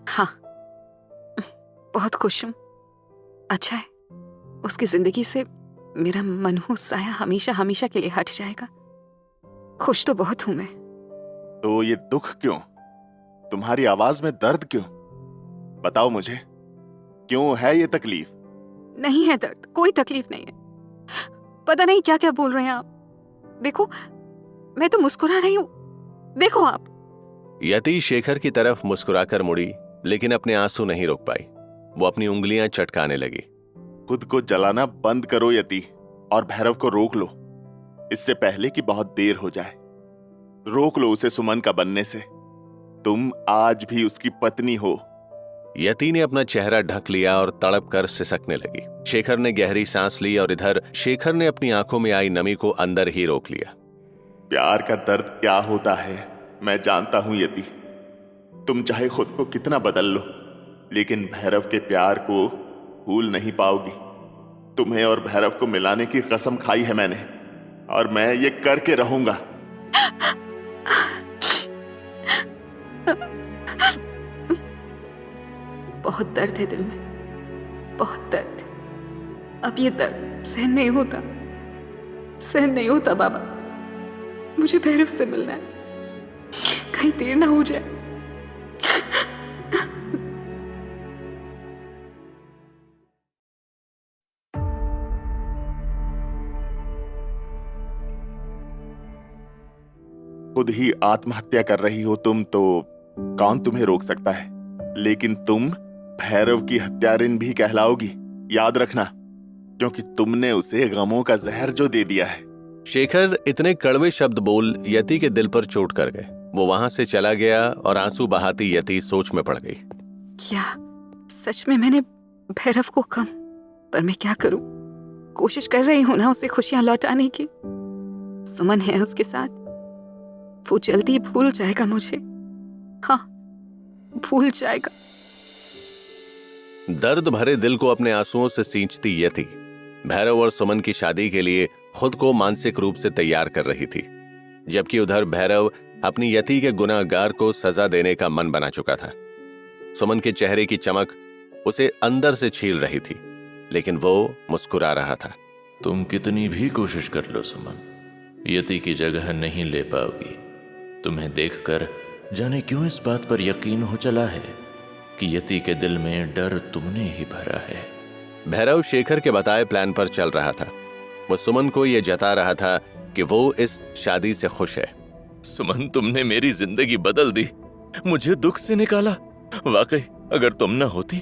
हाँ, बहुत खुश हूं। अच्छा है, उसकी जिंदगी से मेरा मनहूस साया हमेशा हमेशा के लिए हट जाएगा। खुश तो बहुत हूं मैं। तो ये दुख क्यों? तुम्हारी आवाज में दर्द क्यों? बताओ मुझे, क्यों है ये तकलीफ? नहीं है दर्द, कोई तकलीफ नहीं है। पता नहीं क्या क्या बोल रहे हैं आप। देखो, मैं तो मुस्कुरा रही हूं, देखो आप। यति शेखर की तरफ मुस्कुराकर मुड़ी, लेकिन अपने आंसू नहीं रोक पाई। वो अपनी उंगलियां चटकाने लगी। खुद को जलाना बंद करो यति, और भैरव को रोक लो, इससे पहले कि बहुत देर हो जाए। रोक लो उसे सुमन का बनने से। तुम आज भी उसकी पत्नी हो। यति ने अपना चेहरा ढक लिया और तड़प कर सिसकने लगी। शेखर ने गहरी सांस ली और इधर शेखर ने अपनी आंखों में आई नमी को अंदर ही रोक लिया। प्यार का दर्द क्या होता है मैं जानता हूं यति। तुम चाहे खुद को कितना बदल लो, लेकिन भैरव के प्यार को भूल नहीं पाओगी। तुम्हें और भैरव को मिलाने की कसम खाई है मैंने, और मैं ये करके रहूंगा। बहुत दर्द है दिल में, बहुत दर्द। अब ये दर्द सहन नहीं होता, सहन नहीं होता बाबा। मुझे भैरव से मिलना है, कहीं देर ना हो जाए। खुद ही आत्महत्या कर रही हो तुम, तो कौन तुम्हें रोक सकता है? लेकिन तुम भैरव की हत्यारिन भी कहलाओगी, याद रखना, क्योंकि तुमने उसे गमों का जहर जो दे दिया है। शेखर इतने कड़वे शब्द बोल यति के दिल पर चोट कर गए। वो वहां से चला गया और आंसू बहाती यति सोच में पड़ गई। क्या सच में मैंने भैरव को कम? पर मैं क्या करूं? कोशिश कर रही हूं ना उसे खुशियां लौटाने की। सुमन है उसके साथ, वो जल्दी भूल जाएगा मुझे। हाँ, भूल जाएगा। दर्द भरे दिल को अपने आंसुओं से सींचती यति भैरव और सुमन की शादी के लिए खुद को मानसिक रूप से तैयार कर रही थी, जबकि उधर भैरव अपनी यति के गुनाहगार को सजा देने का मन बना चुका था। सुमन के चेहरे की चमक उसे अंदर से छील रही थी, लेकिन वो मुस्कुरा रहा था। तुम कितनी भी कोशिश कर लो सुमन, यति की जगह नहीं ले पाओगी। तुम्हें देखकर जाने क्यों इस बात पर यकीन हो चला है कि यति के दिल में डर तुमने ही भरा है। भैरव शेखर के बताए प्लान पर चल रहा था। वो सुमन को यह जता रहा था कि वो इस शादी से खुश है। सुमन, तुमने मेरी जिंदगी बदल दी, मुझे दुख से निकाला। वाकई अगर तुम न होती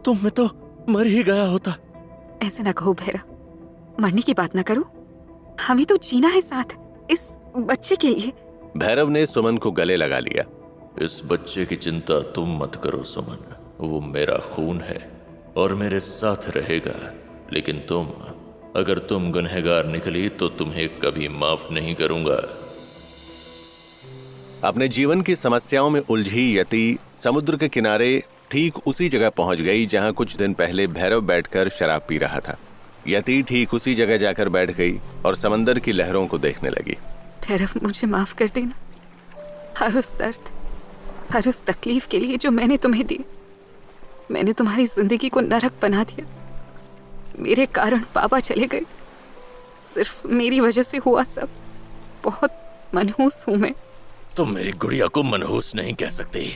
तो मैं तो मर ही गया होता। ऐसे ना कहो भैरव, मरने की बात ना करो। हमें तो जीना है साथ, इस बच्चे के लिए। भैरव ने सुमन को गले लगा लिया। इस बच्चे की चिंता तुम मत करो सुमन, वो मेरा खून है और मेरे साथ रहेगा। लेकिन तुम, अगर तुम गुनहगार निकली तो तुम्हें कभी माफ नहीं करूंगा। अपने जीवन की समस्याओं में उलझी यति समुद्र के किनारे ठीक उसी जगह पहुंच गई जहां कुछ दिन पहले भैरव बैठकर शराब पी रहा था। यति ठीक उसी जगह जाकर बैठ गई और समंदर की लहरों को देखने लगी। भैरव, मुझे माफ कर देना, हर उस दर्द, हर उस तकलीफ के लिए जो मैंने तुम्हें दी। मैंने तुम्हारी जिंदगी को नरक बना दिया। मेरे कारण पापा चले गए, सिर्फ मेरी वजह से हुआ सब। बहुत मनहूस हूं मैं। तुम मेरी गुड़िया को मनहूस नहीं कह सकती।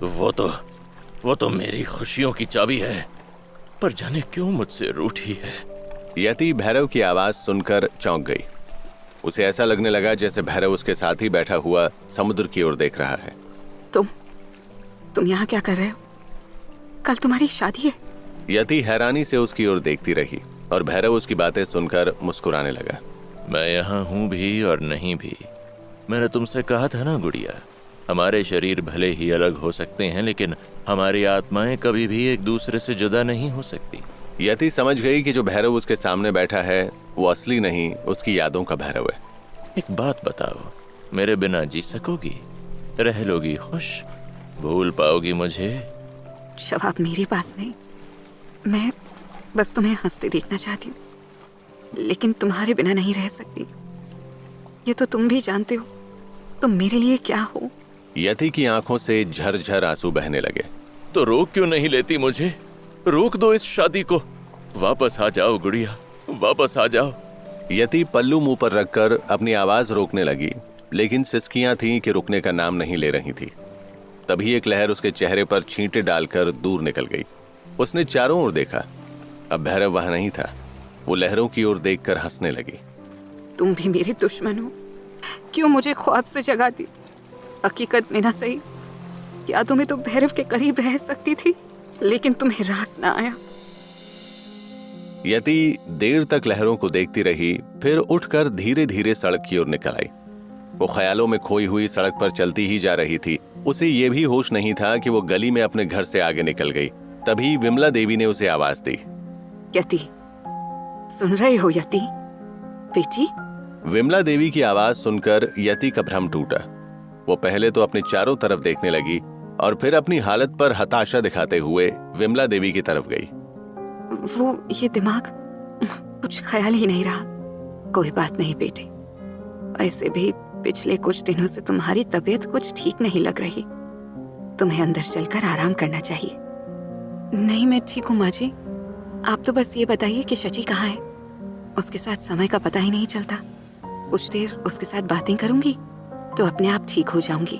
वो तो मेरी खुशियों की चाबी है, पर जाने क्यों मुझसे रूठी है। यति भैरव की आवाज सुनकर चौंक गई। उसे ऐसा लगने लगा जैसे भैरव उसके साथ ही बैठा हुआ समुद्र की ओर देख रहा है। तुम यहाँ क्या कर रहे हो? कल तुम्हारी शादी है। यति हैरानी से उसकी ओर देखती रही और भैरव उसकी बातें सुनकर मुस्कुराने लगा। मैं यहाँ हूँ भी और नहीं भी। मैंने तुमसे कहा था ना गुड़िया, हमारे शरीर भले ही अलग हो सकते हैं, लेकिन हमारी आत्माएं कभी भी एक दूसरे से जुदा नहीं हो सकती। यति समझ गई कि जो भैरव उसके सामने बैठा है वो असली नहीं, उसकी यादों का भैरव है। एक बात बताओ, मेरे बिना जी सकोगी? रह लोगी खुश? भूल पाओगी मुझे? जवाब मेरे पास नहीं। मैं बस तुम्हें हंसते देखना चाहती हूँ, लेकिन तुम्हारे बिना नहीं रह सकती। ये तो तुम भी जानते हो तुम मेरे लिए क्या हो। यति की आंखों से झरझर आंसू बहने लगे। तो रोक क्यों नहीं लेती मुझे? रोक दो इस शादी को। वापस आ जाओ गुड़िया, वापस आ जाओ। यति पल्लू मुंह पर रखकर अपनी आवाज रोकने लगी, लेकिन सिसकियां थीं कि रुकने का नाम नहीं ले रही थी। तभी एक लहर उसके चेहरे पर छींटे डालकर दूर निकल गई। उसने चारों ओर देखा, अब भैरव वहां नहीं था। वो लहरों की ओर देखकर हंसने लगी। तुम भी मेरे दुश्मन हो। क्यों मुझे ख्वाब से जगा दी? हकीकत में ना सही, यादों में तो भैरव के करीब रह सकती थी, लेकिन तुम्हें रास ना आया। यति देर तक लहरों को देखती रही, फिर उठकर धीरे धीरे सड़क की ओर निकल आई। वो ख्यालों में खोई हुई सड़क पर चलती ही जा रही थी। उसे ये भी होश नहीं था कि वो गली में अपने घर से आगे निकल गई। तभी विमला देवी ने उसे आवाज दी। यति, सुन रहे हो यति? बेटी। विमला देवी की आवाज सुनकर यति का भ्रम टूटा। वो पहले तो अपने चारों तरफ देखने लगी और फिर अपनी हालत पर हताशा दिखाते हुए विमला देवी की तरफ गई। वो ये दिमाग कुछ ख्याल ही नहीं रहा। कोई बात नहीं बेटे, ऐसे भी पिछले कुछ दिनों से तुम्हारी तबीयत कुछ ठीक नहीं लग रही। तुम्हें अंदर चलकर आराम करना चाहिए। नहीं, मैं ठीक हूँ माँ जी। आप तो बस ये बताइए कि शची कहाँ है? उसके साथ समय का पता ही नहीं चलता। कुछ देर उसके साथ बातें करूंगी तो अपने आप ठीक हो जाऊंगी।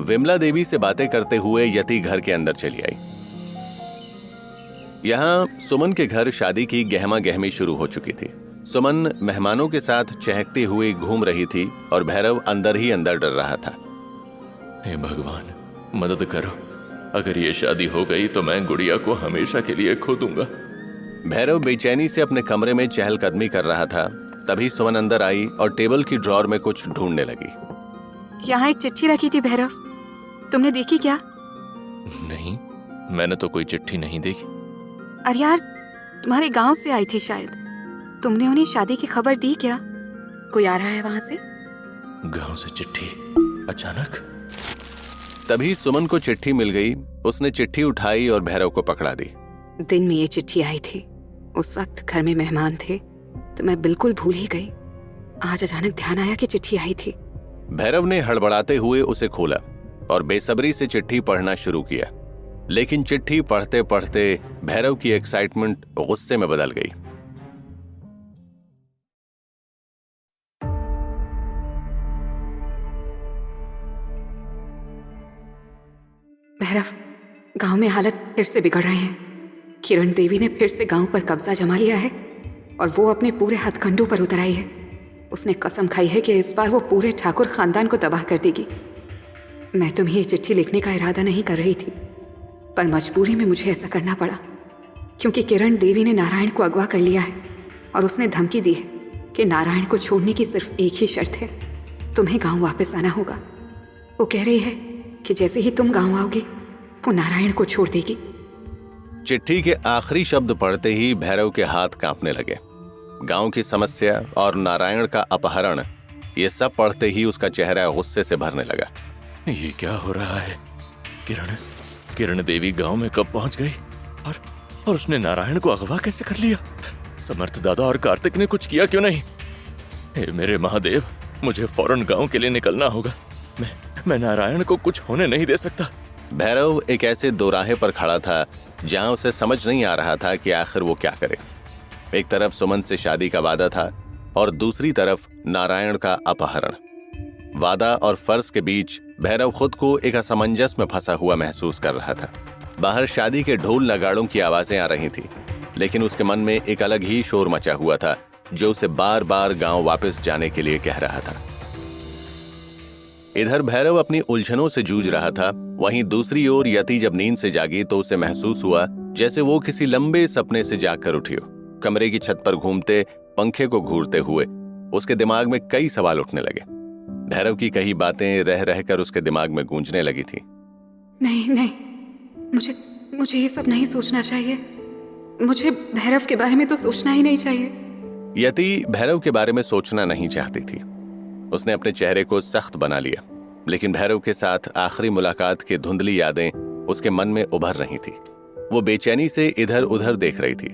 विमला देवी से बातें करते हुए यति घर के अंदर चली आई। यहाँ सुमन के घर शादी की गहमा गहमी शुरू हो चुकी थी। सुमन मेहमानों के साथ चहकती हुई घूम रही थी और भैरव अंदर ही अंदर डर रहा था। हे भगवान, मदद करो। अगर ये शादी हो गई तो मैं गुड़िया को हमेशा के लिए खो दूंगा। भैरव बेचैनी से अपने कमरे में चहलकदमी कर रहा था। तभी सुमन अंदर आई और टेबल की ड्रॉर में कुछ ढूंढने लगी। यहाँ एक चिट्ठी रखी थी भैरव, तुमने देखी क्या? नहीं, मैंने तो कोई चिट्ठी नहीं देखी। अरे यार, तुम्हारे गांव से आई थी शायद। तुमने उन्हें शादी की खबर दी क्या? कोई आ रहा है वहां से? गांव से चिट्ठी अचानक? तभी सुमन को चिट्ठी मिल गई। उसने चिट्ठी उठाई और भैरव को पकड़ा दी। दिन में ये चिट्ठी आई थी। उस वक्त घर में मेहमान थे तो मैं बिल्कुल भूल ही गई। आज अचानक ध्यान आया कि चिट्ठी आई थी। भैरव ने हड़बड़ाते हुए उसे खोला और बेसब्री से चिट्ठी पढ़ना शुरू किया। लेकिन चिट्ठी पढ़ते पढ़ते भैरव की एक्साइटमेंट गुस्से में बदल गई। भैरव, गांव में हालत फिर से बिगड़ रहे हैं। किरण देवी ने फिर से गांव पर कब्जा जमा लिया है और वो अपने पूरे हथकंडों पर उतर आई है। उसने कसम खाई है कि इस बार वो पूरे ठाकुर खानदान को तबाह कर देगी। मैं तुम्हें ये चिट्ठी लिखने का इरादा नहीं कर रही थी, पर मजबूरी में मुझे ऐसा करना पड़ा, क्योंकि किरण देवी ने नारायण को अगवा कर लिया है और उसने धमकी दी है कि नारायण को छोड़ने की सिर्फ एक ही शर्त है, तुम्हें गाँव वापस आना होगा। वो कह रही है कि जैसे ही तुम गाँव आओगे वो नारायण को छोड़ देगी। चिट्ठी के आखिरी शब्द पढ़ते ही भैरव के हाथ कांपने लगे। गांव की समस्या और नारायण का अपहरण, ये सब पढ़ते ही उसका चेहरा गुस्से से भरने लगा। ये क्या हो रहा है? किरण देवी गांव में कब पहुंच गई और उसने नारायण को अगवा कैसे कर लिया? समर्थ दादा और कार्तिक ने कुछ किया क्यों नहीं? हे मेरे महादेव, मुझे फौरन गांव के लिए निकलना होगा। मैं नारायण को कुछ होने नहीं दे सकता। भैरव एक ऐसे दोराहे पर खड़ा था जहां उसे समझ नहीं आ रहा था कि आखिर वो क्या करे। एक तरफ सुमन से शादी का वादा था और दूसरी तरफ नारायण का अपहरण। वादा और फर्ज के बीच भैरव खुद को एक असमंजस में फंसा हुआ महसूस कर रहा था। बाहर शादी के ढोल नगाड़ों की आवाजें आ रही थी, लेकिन उसके मन में एक अलग ही शोर मचा हुआ था जो उसे बार बार गांव वापस जाने के लिए कह रहा था। इधर भैरव अपनी उलझनों से जूझ रहा था, वहीं दूसरी ओर यति जब नींद से जागी तो उसे महसूस हुआ जैसे वो किसी लंबे सपने से जागकर उठी हो। कमरे की छत पर घूमते पंखे को घूरते हुए उसके दिमाग में कई सवाल उठने लगे। भैरव की कई बातें रह रहकर उसके दिमाग में गूंजने लगी थी। नहीं नहीं, मुझे मुझे ये सब नहीं सोचना चाहिए। मुझे भैरव के बारे में तो सोचना ही नहीं चाहिए। यति भैरव के बारे में सोचना नहीं चाहती थी। उसने अपने चेहरे को सख्त बना लिया, लेकिन भैरव के साथ आखिरी मुलाकात की धुंधली यादें उसके मन में उभर रही थी। वो बेचैनी से इधर उधर देख रही थी,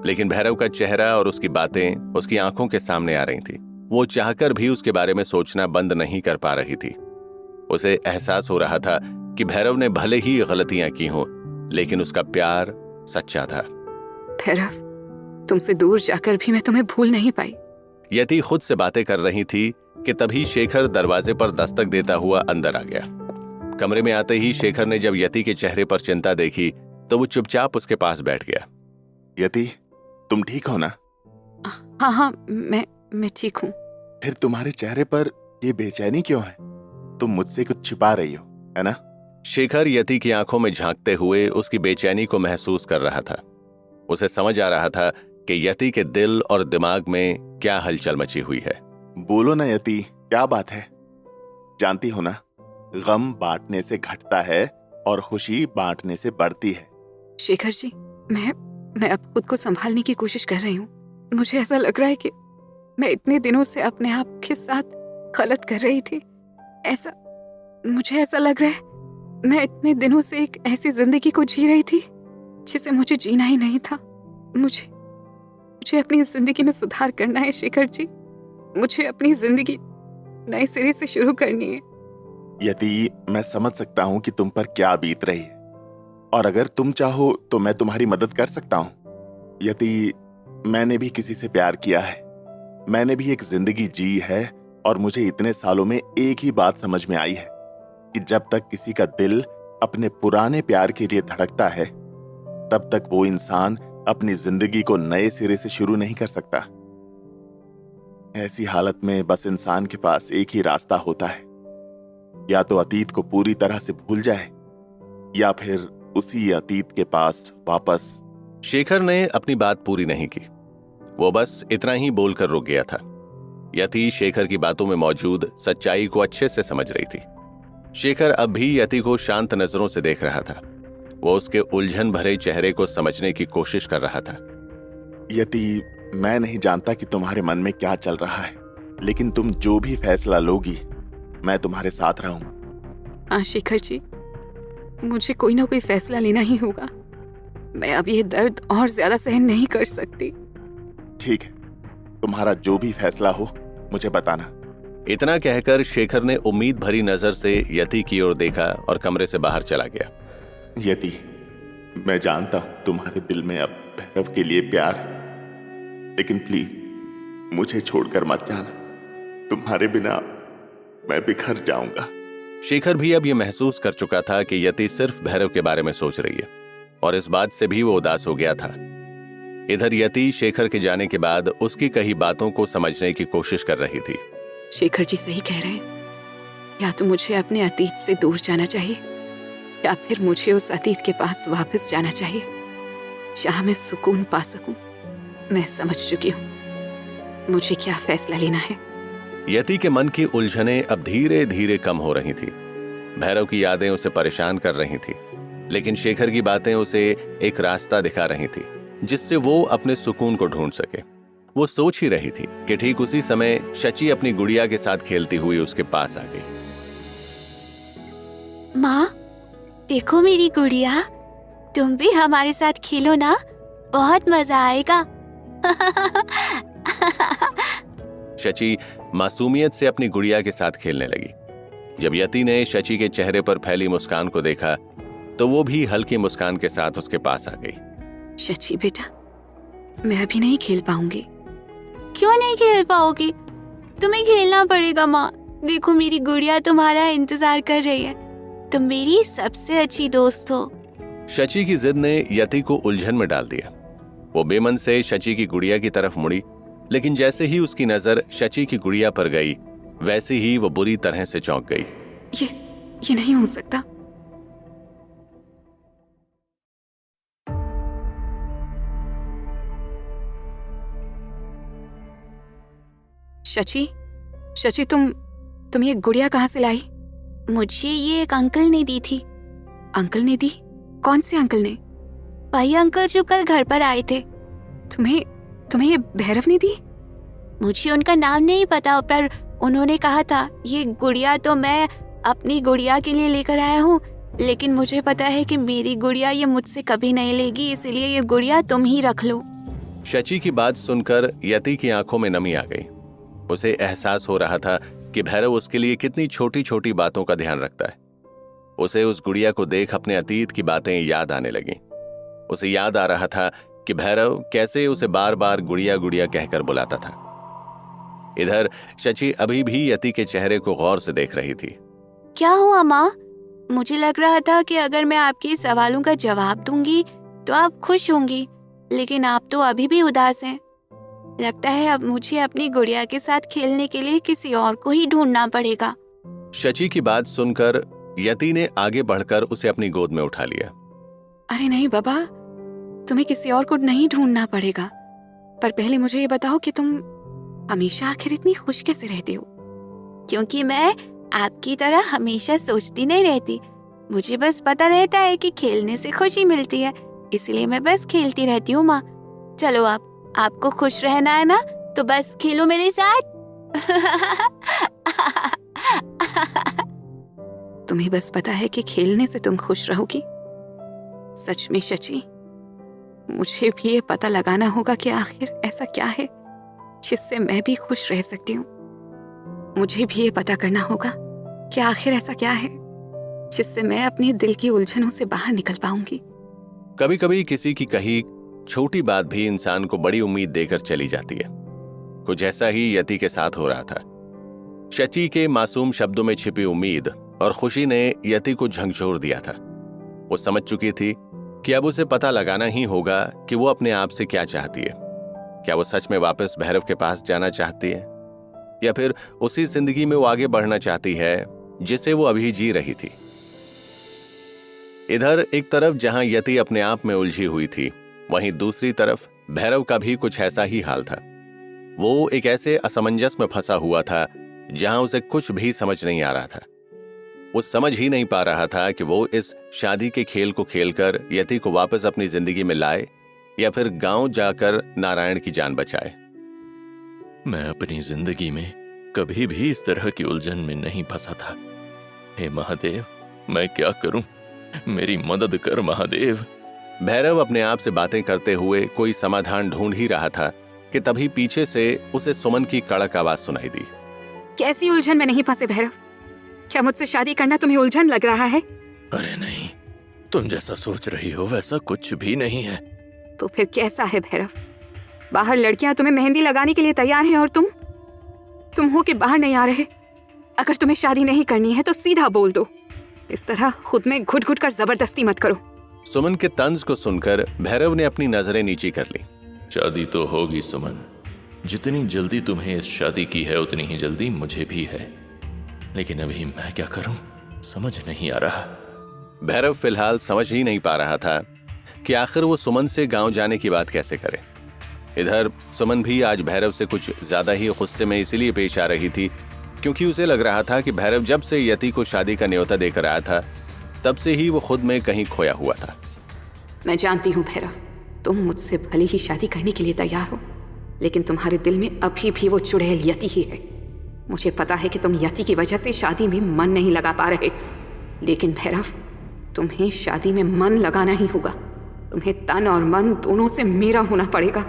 लेकिन भैरव का चेहरा और उसकी बातें उसकी आंखों के सामने आ रही थी। वो चाहकर भी उसके बारे में सोचना बंद नहीं कर पा रही थी। उसे एहसास हो रहा था कि भैरव ने भले ही गलतियां की हों, लेकिन उसका प्यार सच्चा था। भैरव, तुमसे दूर जाकर भी मैं तुम्हें भूल नहीं पाई। यति खुद से बातें कर रही थी कि तभी शेखर दरवाजे पर दस्तक देता हुआ अंदर आ गया। कमरे में आते ही शेखर ने जब यति के चेहरे पर चिंता देखी तो वो चुपचाप उसके पास बैठ गया। यति, तुम ठीक हो ना? हाँ हाँ, मैं ठीक हूँ। फिर तुम्हारे चेहरे पर ये बेचैनी क्यों है? तुम मुझसे कुछ छिपा रही हो, है ना? शेखर यति की आंखों में झांकते हुए उसकी बेचैनी को महसूस कर रहा था। उसे समझ आ रहा था कि यति के दिल और दिमाग में क्या हलचल मची हुई है। बोलो ना यति, क्या बात है? जानती हो ना, गम बांटने से घटता है और खुशी बांटने से बढ़ती है। शेखर जी, मैं अब खुद को संभालने की कोशिश कर रही हूँ। मुझे ऐसा लग रहा है कि मैं इतने दिनों से अपने आप के साथ गलत कर रही थी। मुझे ऐसा लग रहा है मैं इतने दिनों से एक ऐसी जिंदगी को जी रही थी जिसे मुझे जीना ही नहीं था। मुझे अपनी जिंदगी में सुधार करना है शेखर जी। मुझे अपनी जिंदगी नए सिरे से शुरू करनी है। यति, मैं समझ सकता हूँ कि तुम पर क्या बीत रही है, और अगर तुम चाहो तो मैं तुम्हारी मदद कर सकता हूँ। यति, मैंने भी किसी से प्यार किया है, मैंने भी एक जिंदगी जी है, और मुझे इतने सालों में एक ही बात समझ में आई है कि जब तक किसी का दिल अपने पुराने प्यार के लिए धड़कता है, तब तक वो इंसान अपनी जिंदगी को नए सिरे से शुरू नहीं कर सकता। ऐसी हालत में बस इंसान के पास एक ही रास्ता होता है, या तो अतीत को पूरी तरह से भूल जाए, या फिर उसी अतीत के पास वापस। शेखर ने अपनी बात पूरी नहीं की। वो बस इतना ही बोलकर रुक गया था। यति शेखर की बातों में मौजूद सच्चाई को अच्छे से समझ रही थी। शेखर अब भी यति को शांत नजरों से देख रहा था। वो उसके उलझन भरे चेहरे को समझने की कोशिश कर रहा था। यति, मैं नहीं जानता कि तुम्हारे मन में क्या चल रहा है, लेकिन तुम जो भी फैसला लोगी, मैं तुम्हारे साथ रहूंगा। हाँ शेखर जी, मुझे कोई ना कोई फैसला लेना ही होगा। मैं अब ये दर्द और ज्यादा सहन नहीं कर सकती। ठीक है, तुम्हारा जो भी फैसला हो मुझे बताना। इतना कहकर शेखर ने उम्मीद भरी नजर से यति की ओर देखा और कमरे से बाहर चला गया। यति, मैं जानता हूं तुम्हारे दिल में अब भैरव के लिए प्यार है, लेकिन प्लीज मुझे छोड़कर मत जाना। तुम्हारे बिना मैं बिखर जाऊंगा। शेखर भी अब यह महसूस कर चुका था कि यति सिर्फ भैरव के बारे में सोच रही है, और इस बात से भी वो उदास हो गया था। इधर यति शेखर के जाने के बाद उसकी कही बातों को समझने की कोशिश कर रही थी। शेखर जी सही कह रहे हैं। या तो मुझे अपने अतीत से दूर जाना चाहिए, या फिर मुझे उस अतीत के पास वापस जाना चाहिए जहां मैं सुकून पा सकूं। मैं समझ चुकी हूँ मुझे क्या फैसला लेना है। यति के मन की उलझनें अब धीरे धीरे कम हो रही थी। भैरव की यादें उसे परेशान कर रही थी, लेकिन शेखर की बातें उसे एक रास्ता दिखा रही थी जिससे वो अपने सुकून को ढूंढ सके। वो सोच ही रही थी कि ठीक उसी समय शची अपनी गुड़िया के साथ खेलती हुई उसके पास आ गई। माँ, देखो मेरी गुड़िया, तुम भी हमारे साथ खेलो ना, बहुत मजा आएगा। शची मासूमियत से अपनी गुड़िया के साथ खेलने लगी। जब यति ने शची के चेहरे पर फैली मुस्कान को देखा तो वो भी हल्की मुस्कान के साथ उसके पास आ गई। शची बेटा, मैं अभी नहीं खेल पाऊंगी। क्यों नहीं खेल पाओगी? तुम्हें खेलना पड़ेगा माँ। देखो मेरी गुड़िया तुम्हारा इंतजार कर रही है। तुम मेरी सबसे अच्छी दोस्त हो। शची की जिद ने यति को उलझन में डाल दिया। वो बेमन से शची की गुड़िया की तरफ मुड़ी, लेकिन जैसे ही उसकी नजर शची की गुड़िया पर गई, वैसे ही वो बुरी तरह से चौंक गई। ये नहीं हो सकता। शची, तुम तुम ये गुड़िया कहाँ से लाई? मुझे ये एक अंकल ने दी थी। अंकल ने दी? कौन से अंकल ने? वही अंकल जो कल घर पर आए थे। तुम्हें ये भैरव ने दी? मुझे उनका नाम नहीं पता, पर उन्होंने कहा था ये गुड़िया तो मैं अपनी गुड़िया के लिए लेकर आया हूँ, लेकिन मुझे पता है कि मेरी गुड़िया ये मुझसे कभी नहीं लेगी, इसलिए ये गुड़िया तुम ही रख लो। शची की बात सुनकर यति की आंखों में नमी आ गई। उसे एहसास हो रहा था कि भैरव उसके लिए कितनी छोटी छोटी बातों का ध्यान रखता है। उसे उस गुड़िया को देख अपने अतीत की बातें याद आने लगीं। उसे याद आ रहा था कि भैरव कैसे उसे बार बार गुड़िया गुड़िया कहकर बुलाता था। इधर शची अभी भी यति के चेहरे को गौर से देख रही थी। क्या हुआ माँ? मुझे लग रहा था कि अगर मैं आपके सवालों का जवाब दूंगी तो आप खुश होंगी, लेकिन आप तो अभी भी उदास हैं। लगता है अब मुझे अपनी गुड़िया के साथ खेलने के लिए किसी और को ही ढूंढना पड़ेगा। शची की बात सुनकर यति ने आगे बढ़कर उसे अपनी गोद में उठा लिया। अरे नहीं बाबा, तुम्हें किसी और को नहीं ढूंढना पड़ेगा, पर पहले मुझे ये बताओ कि तुम हमेशा आखिर इतनी खुश कैसे रहती हो? क्योंकि मैं आपकी तरह हमेशा सोचती नहीं रहती। मुझे बस पता रहता है कि खेलने से खुशी मिलती है, इसलिए मैं बस खेलती रहती हूँ माँ। चलो आपको खुश रहना है ना, तो बस खेलो मेरे साथ। तुम्हें बस पता है कि खेलने से तुम खुश रहोगी? सच में शची, मुझे भी ये पता लगाना होगा कि आखिर ऐसा क्या है जिससे मैं भी खुश रह सकती हूँ। मुझे भी ये पता करना होगा कि आखिर ऐसा क्या है जिससे मैं अपने दिल की उलझनों से बाहर निकल पाऊंगी। कभी कभी किसी की कही छोटी बात भी इंसान को बड़ी उम्मीद देकर चली जाती है। कुछ ऐसा ही यति के साथ हो रहा था। शची के मासूम शब्दों में छिपी उम्मीद और खुशी ने यति को झकझोर दिया था। वो समझ चुकी थी कि अब उसे पता लगाना ही होगा कि वो अपने आप से क्या चाहती है। क्या वो सच में वापस भैरव के पास जाना चाहती है, या फिर उसी जिंदगी में वो आगे बढ़ना चाहती है जिसे वो अभी जी रही थी। इधर एक तरफ जहां यति अपने आप में उलझी हुई थी, वहीं दूसरी तरफ भैरव का भी कुछ ऐसा ही हाल था। वो एक ऐसे असमंजस में फंसा हुआ था जहां उसे कुछ भी समझ नहीं आ रहा था। वो समझ ही नहीं पा रहा था कि वो इस शादी के खेल को खेलकर यति को वापस अपनी जिंदगी में लाए या फिर गांव जाकर नारायण की जान बचाए। मैं अपनी जिंदगी में कभी भी इस तरह की उलझन में नहीं फंसा था। हे महादेव, मैं क्या करूं? मेरी मदद कर महादेव। भैरव अपने आप से बातें करते हुए कोई समाधान ढूंढ ही रहा था कि तभी पीछे से उसे सुमन की कड़क आवाज सुनाई दी। कैसी उलझन में नहीं फंसे भैरव? क्या मुझसे शादी करना तुम्हें उलझन लग रहा है? अरे नहीं, तुम जैसा सोच रही हो वैसा कुछ भी नहीं है। तो फिर कैसा है भैरव? बाहर लड़कियां तुम्हें मेहंदी लगाने के लिए तैयार हैं और तुम हो के बाहर नहीं आ रहे। अगर तुम्हें शादी नहीं करनी है तो सीधा बोल दो। इस तरह खुद में घुट घुट कर जबरदस्ती मत करो। सुमन के तंज को सुनकर भैरव ने अपनी नजरें नीची कर ली। शादी तो होगी सुमन, जितनी जल्दी तुम्हें इस शादी की है उतनी ही जल्दी मुझे भी है, लेकिन अभी मैं क्या करूं समझ नहीं आ रहा। भैरव फिलहाल समझ ही नहीं पा रहा था कि आखिर वो सुमन से गांव जाने की बात कैसे करे। इधर सुमन भी आज भैरव से कुछ ज्यादा ही गुस्से में इसलिए पेश आ रही थी क्योंकि उसे लग रहा था कि भैरव जब से यति को शादी का न्योता देकर आया था तब से ही वो खुद में कहीं खोया हुआ था। मैं जानती हूँ भैरव, तुम मुझसे भले ही शादी करने के लिए तैयार हो, लेकिन तुम्हारे दिल में अभी भी वो चुड़ैल यति ही है। मुझे पता है कि तुम यति की वजह से शादी में मन नहीं लगा पा रहे, लेकिन भैरव तुम्हें शादी में मन लगाना ही होगा। तुम्हें तन और मन दोनों से मेरा होना पड़ेगा।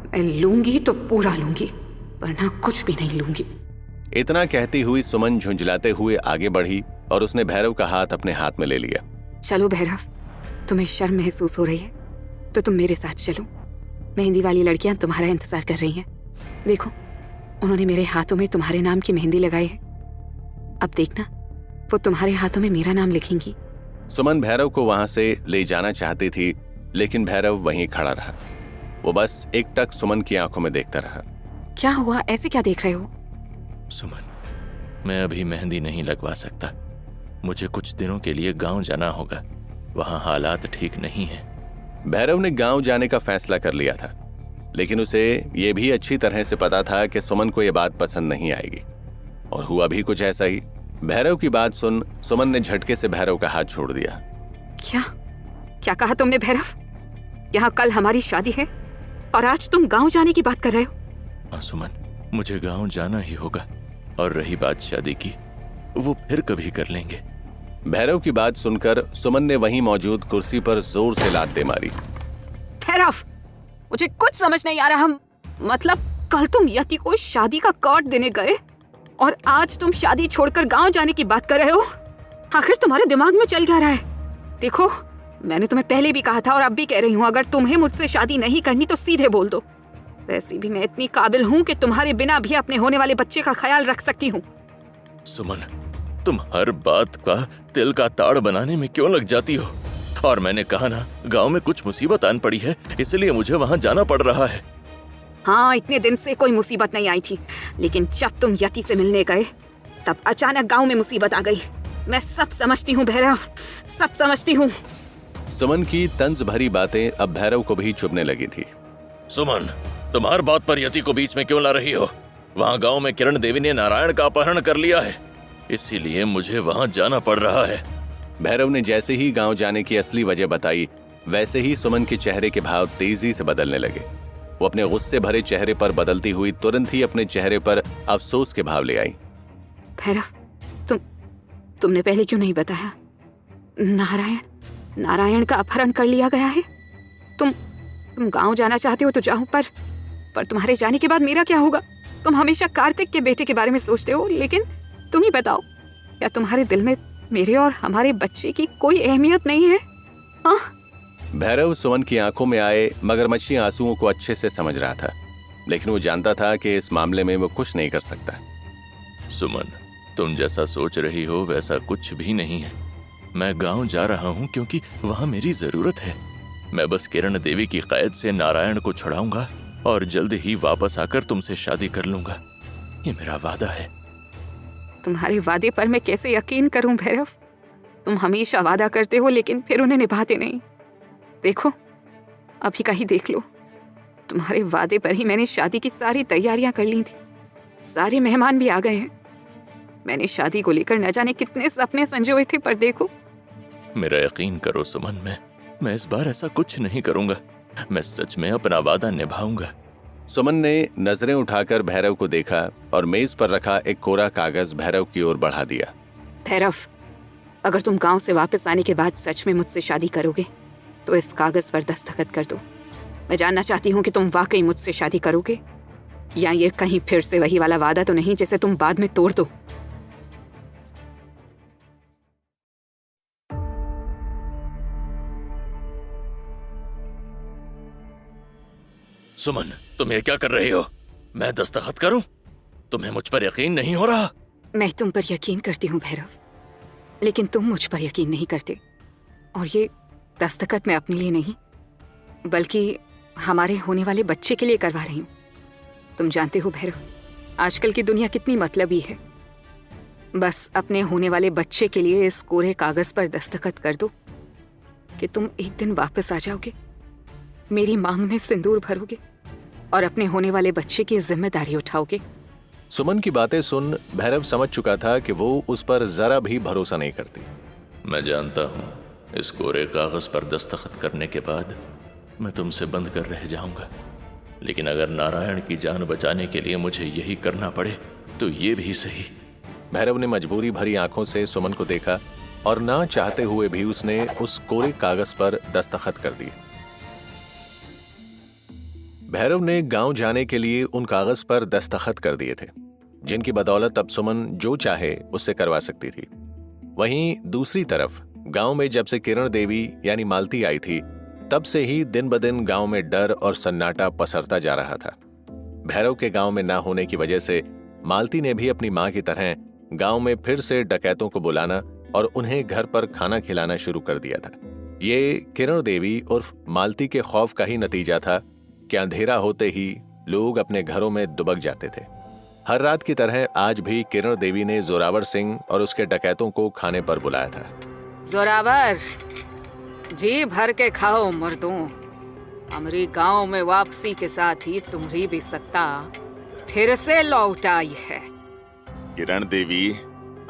मैं लूंगी तो पूरा लूंगी, वरना कुछ भी नहीं लूंगी। इतना कहती हुई सुमन झुंझलाते हुए आगे बढ़ी और उसने भैरव का हाथ अपने हाथ में ले लिया। चलो भैरव, तुम्हें शर्म महसूस हो रही है तो तुम मेरे साथ चलो। मेहंदी वाली लड़कियां तुम्हारा इंतजार कर रही हैं। देखो, उन्होंने मेरे हाथों में तुम्हारे नाम की मेहंदी लगाई है। अब देखना, वो तुम्हारे हाथों में मेरा नाम लिखेंगी। सुमन भैरव को वहां से ले जाना चाहती थी, लेकिन भैरव वहीं खड़ा रहा। वो बस एकटक सुमन की आंखों में देखता रहा। क्या हुआ? ऐसे क्या देख रहे हो? सुमन, मैं अभी मेहंदी नहीं लगवा सकता। मुझे कुछ दिनों के लिए गांव जाना होगा, वहां हालात ठीक नहीं हैं। भैरव ने गांव जाने का फैसला कर लिया था, लेकिन उसे यह भी अच्छी तरह से पता था कि सुमन को यह बात पसंद नहीं आएगी और हुआ भी कुछ ऐसा ही। भैरव की बात सुन सुमन ने झटके से भैरव का हाथ छोड़ दिया। क्या क्या कहा तुमने भैरव? यहाँ कल हमारी शादी है और आज तुम गांव जाने की बात कर रहे हो? हाँ सुमन, मुझे गांव जाना ही होगा। और रही बात शादी की, वो फिर कभी कर लेंगे। भैरव की बात सुनकर सुमन ने वहीं मौजूद कुर्सी पर जोर से लात दे मारी। भैरव, मुझे कुछ समझ नहीं आ रहा। मतलब कल तुम यति को शादी का कार्ड देने गए और आज तुम शादी छोड़कर गांव जाने की बात कर रहे हो। आखिर तुम्हारे दिमाग में चल क्या रहा है? देखो, मैंने तुम्हें पहले भी कहा था और अब भी कह रही हूँ, अगर तुम्हें मुझसे शादी नहीं करनी तो सीधे बोल दो। वैसे भी मैं इतनी काबिल हूँ कि तुम्हारे बिना भी अपने होने वाले बच्चे का ख्याल रख सकती हूँ। सुमन, तुम हर बात का तिल का ताड़ बनाने में क्यों लग जाती हो? और मैंने कहा ना, गांव में कुछ मुसीबत आन पड़ी है, इसलिए मुझे वहां जाना पड़ रहा है। हाँ, इतने दिन से कोई मुसीबत नहीं आई थी, लेकिन जब तुम यति से मिलने गए तब अचानक गांव में मुसीबत आ गई। मैं सब समझती हूँ भैरव, सब समझती हूँ। सुमन की तंज भरी बातें अब भैरव को भी चुभने लगी थी। सुमन, तुम हर बात पर यति को बीच में क्यों ला रही हो? वहाँ गांव में किरण देवी ने नारायण का अपहरण कर लिया है, इसीलिए मुझे वहाँ जाना पड़ रहा है। भैरव ने जैसे ही गांव जाने की असली वजह बताई, वैसे ही सुमन के चेहरे के भाव तेजी से बदलने लगे। वो अपने गुस्से भरे चेहरे पर बदलती हुई तुरंत ही अपने चेहरे पर अफसोस के भाव ले आई। भैरव, तुमने पहले क्यों नहीं बताया? नारायण का अपहरण कर लिया गया है। तुम गांव जाना चाहते हो तो जाओ, पर तुम्हारे जाने के बाद मेरा क्या होगा? तुम हमेशा कार्तिक के बेटे के बारे में सोचते हो, लेकिन तुम ही बताओ, क्या तुम्हारे दिल में मेरे और हमारे बच्चे की कोई अहमियत नहीं है? हाँ? भैरव सुमन की आंखों में आए मगरमच्छी आंसुओं को अच्छे से समझ रहा था, लेकिन वो जानता था कि इस मामले में वो कुछ नहीं कर सकता। सुमन, तुम जैसा सोच रही हो वैसा कुछ भी नहीं है। मैं गांव जा रहा हूं क्योंकि वहां मेरी जरूरत है। मैं बस किरण देवी की कैद से नारायण को छुड़ाऊंगा और जल्द ही वापस आकर तुमसे शादी कर लूंगा। ये मेरा वादा है। तुम्हारे वादे पर मैं कैसे यकीन करूं भैरव? तुम हमेशा वादा करते हो लेकिन फिर उन्हें निभाते नहीं। देखो, अभी का ही देख लो, तुम्हारे वादे पर ही मैंने शादी की सारी तैयारियां कर ली थी। सारे मेहमान भी आ गए हैं। मैंने शादी को लेकर न जाने कितने सपने संजोए थे, पर देखो। मेरा यकीन करो सुमन, मैं इस बार ऐसा कुछ नहीं करूंगा। मैं सच में अपना वादा निभाऊंगा। सुमन ने नजरें उठाकर भैरव को देखा और मेज पर रखा एक कोरा कागज भैरव की ओर बढ़ा दिया। भैरव, अगर तुम गांव से वापस आने के बाद सच में मुझसे शादी करोगे तो इस कागज पर दस्तखत कर दो। मैं जानना चाहती हूँ कि तुम वाकई मुझसे शादी करोगे या ये कहीं फिर से वही वाला वादा तो नहीं जिसे तुम बाद में तोड़ दो। सुमन, तुम ये क्या कर रही हो? मैं दस्तखत करूं? तुम्हें मुझ पर यकीन नहीं हो रहा? मैं तुम पर यकीन करती हूँ भैरव, लेकिन तुम मुझ पर यकीन नहीं करते। और ये दस्तखत मैं अपने लिए नहीं बल्कि हमारे होने वाले बच्चे के लिए करवा रही हूँ। तुम जानते हो भैरव, आजकल की दुनिया कितनी मतलबी है। बस अपने होने वाले बच्चे के लिए इस कोरे कागज पर दस्तखत कर दो कि तुम एक दिन वापस आ जाओगे, मेरी मांग में सिंदूर भरोगे और अपने होने वाले बच्चे की जिम्मेदारी उठाओगे। सुमन की बातें सुन भैरव समझ चुका था कि वो उस पर जरा भी भरोसा नहीं करती। मैं जानता हूँ इस कोरे कागज पर दस्तखत करने के बाद मैं तुमसे बंद कर रह जाऊंगा, लेकिन अगर नारायण की जान बचाने के लिए मुझे यही करना पड़े तो ये भी सही। भैरव ने मजबूरी भरी आंखों से सुमन को देखा और ना चाहते हुए भी उसने उस कोरे कागज पर दस्तखत कर दिए। भैरव ने गांव जाने के लिए उन कागज पर दस्तखत कर दिए थे, जिनकी बदौलत अब सुमन जो चाहे उससे करवा सकती थी। वहीं दूसरी तरफ गांव में जब से किरण देवी यानी मालती आई थी, तब से ही दिन ब दिन गांव में डर और सन्नाटा पसरता जा रहा था। भैरव के गांव में ना होने की वजह से मालती ने भी अपनी मां की तरह गांव में फिर से डकैतों को बुलाना और उन्हें घर पर खाना खिलाना शुरू कर दिया था। ये किरण देवी उर्फ मालती के खौफ का ही नतीजा था कि अंधेरा होते ही लोग अपने घरों में दुबक जाते थे। हर रात की तरह आज भी किरण देवी ने जोरावर सिंह और उसके डकैतों को खाने पर बुलाया था। जोरावर, जी भर के खाओ मर्दों। हमारी गांव में वापसी के साथ ही तुम्हारी भी सत्ता फिर से लौट आई है। किरण देवी,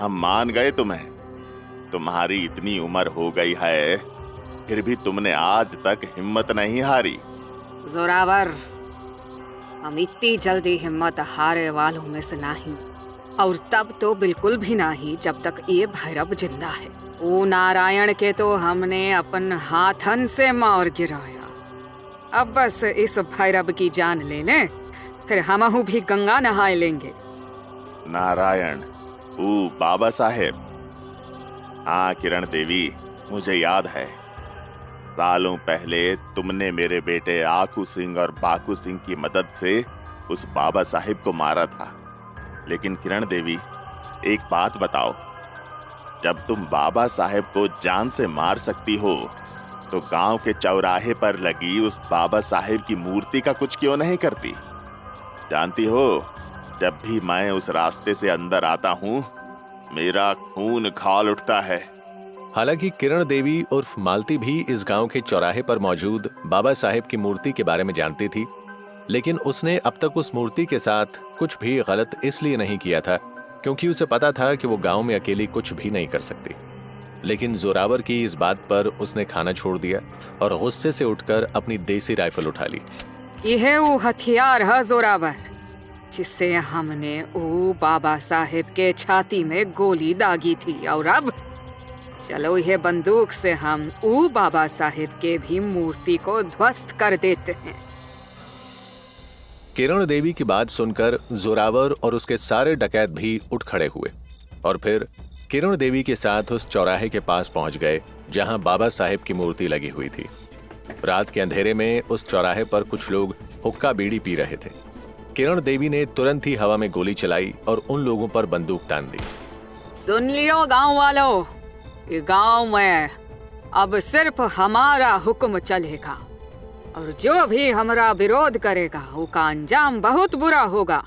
हम मान गए तुम्हें। तुम्हारी इतनी उम्र हो गई है, फिर भी तुमने आज तक हिम्मत नहीं हारी। जोरावर, हम इतनी जल्दी हिम्मत हारे वालों में से नहीं, और तब तो बिल्कुल भी नहीं जब तक ये भैरव जिंदा है। ओ नारायण के तो हमने अपन हाथन से मार गिराया। अब बस इस भैरव की जान ले लें, फिर हमहू भी गंगा नहाए लेंगे। नारायण, ओ बाबा साहेब। हाँ किरण देवी, मुझे याद है, सालों पहले तुमने मेरे बेटे आकू सिंह और बाकू सिंह की मदद से उस बाबा साहिब को मारा था। लेकिन किरण देवी, एक बात बताओ, जब तुम बाबा साहेब को जान से मार सकती हो तो गांव के चौराहे पर लगी उस बाबा साहेब की मूर्ति का कुछ क्यों नहीं करती? जानती हो, जब भी मैं उस रास्ते से अंदर आता हूं, मेरा खून खौल उठता है। हालांकि किरण देवी उर्फ मालती भी इस गांव के चौराहे पर मौजूद बाबा साहेब की मूर्ति के बारे में जानती थी, लेकिन उसने अब तक उस मूर्ति के साथ कुछ भी गलत इसलिए नहीं किया था क्योंकि उसे पता था कि वो गांव में अकेली कुछ भी नहीं कर सकती। लेकिन जोरावर की इस बात पर उसने खाना छोड़ दिया और गुस्से से उठकर अपनी देसी राइफल उठा ली। यह वो हथियार है जोरावर, जिससे हमने ओ बाबा साहेब के छाती में गोली दागी थी, और अब चलो यह बंदूक से हम ओ बाबा साहेब के भी मूर्ति को ध्वस्त कर देते हैं। किरण देवी की बात सुनकर जोरावर और उसके सारे डकैत भी उठ खड़े हुए और फिर किरण देवी के साथ उस चौराहे के पास पहुंच गए जहां बाबा साहेब की मूर्ति लगी हुई थी। रात के अंधेरे में उस चौराहे पर कुछ लोग हुक्का बीड़ी पी रहे थे। किरण देवी ने तुरंत ही हवा में गोली चलाई और उन लोगों पर बंदूक तान दी। सुन लियो गांव वालों, ये गांव में अब सिर्फ हमारा हुक्म चलेगा, और जो भी हमारा विरोध करेगा उसका अंजाम बहुत बुरा होगा।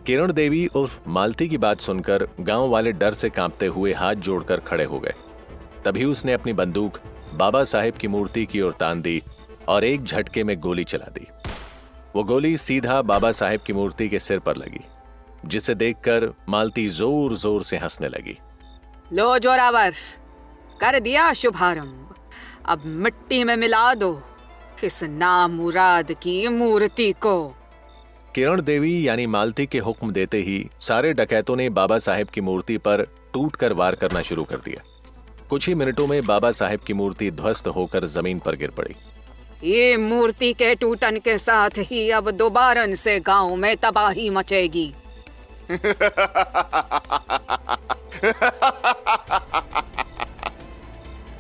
किरण देवी उर्फ मालती की बात सुनकर गांव वाले डर से कांपते हुए हाथ जोड़कर खड़े हो गए। तभी उसने अपनी बंदूक बाबा साहेब की मूर्ति की ओर तान दी और एक झटके में गोली चला दी। वो गोली सीधा बाबा साहेब की मूर्ति के सिर पर लगी, जिसे देखकर मालती जोर जोर से हंसने लगी। लो जोरावर, कर दिया शुभारंभ, अब मिट्टी में मिला दो इस नामुराद की मूर्ति को। किरण देवी यानी मालती के हुक्म देते ही सारे डकैतों ने बाबा साहेब की मूर्ति पर टूटकर वार करना शुरू कर दिया। कुछ ही मिनटों में बाबा साहेब की मूर्ति ध्वस्त होकर जमीन पर गिर पड़ी। ये मूर्ति के टूटन के साथ ही अब दोबारा से गांव में तबाही मचेगी।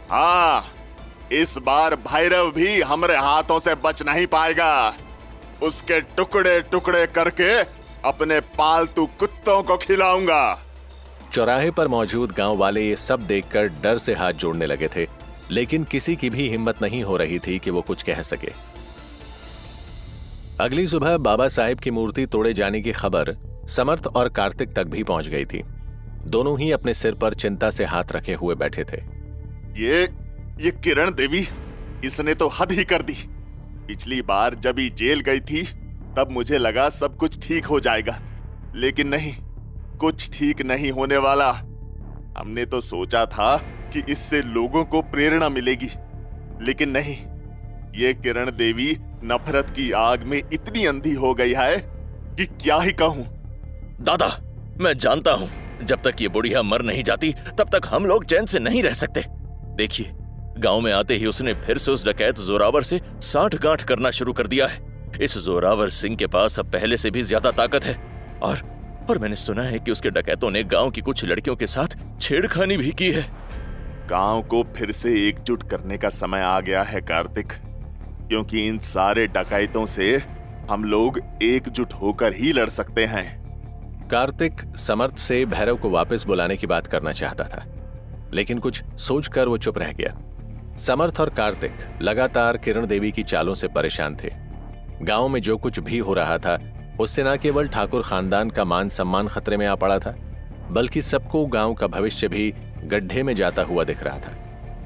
हाँ, इस बार भैरव भी हमारे हाथों से बच नहीं पाएगा। उसके टुकड़े टुकड़े करके अपने पालतू कुत्तों को खिलाऊंगा। चौराहे पर मौजूद गांव वाले ये सब देखकर डर से हाथ जोड़ने लगे थे, लेकिन किसी की भी हिम्मत नहीं हो रही थी कि वो कुछ कह सके। अगली सुबह बाबा साहेब की मूर्ति तोड़े जाने की खबर समर्थ और कार्तिक तक भी पहुंच गई थी। दोनों ही अपने सिर पर चिंता से हाथ रखे हुए बैठे थे। ये किरण देवी, इसने तो हद ही कर दी। पिछली बार जब ये जेल गई थी तब मुझे लगा सब कुछ ठीक हो जाएगा, लेकिन नहीं, कुछ ठीक नहीं होने वाला। हमने तो सोचा था कि इससे लोगों को प्रेरणा मिलेगी, लेकिन नहीं, ये किरण देवी नफरत की आग में इतनी अंधी हो गई है कि क्या ही कहूं। दादा, मैं जानता हूं, जब तक ये बुढ़िया मर नहीं जाती तब तक हम लोग चैन से नहीं रह सकते। देखिए, गांव में आते ही उसने फिर से उस डकैत जोरावर से साठ गांठ करना शुरू कर दिया है। इस जोरावर सिंह के पास अब पहले से भी ज्यादा ताकत है, और मैंने सुना है कि उसके डकैतों ने गांव की कुछ लड़कियों के साथ छेड़खानी भी की है। गांव को फिर से एकजुट करने का समय आ गया है कार्तिक, क्योंकि इन सारे डकैतों से हम लोग एकजुट होकर ही लड़ सकते हैं। कार्तिक समर्थ से भैरव को वापस बुलाने की बात करना चाहता था, लेकिन कुछ सोचकर वो चुप रह गया। समर्थ और कार्तिक लगातार किरण देवी की चालों से परेशान थे। गांव में जो कुछ भी हो रहा था उससे न केवल ठाकुर खानदान का मान सम्मान खतरे में आ पड़ा था, बल्कि सबको गांव का भविष्य भी गड्ढे में जाता हुआ दिख रहा था।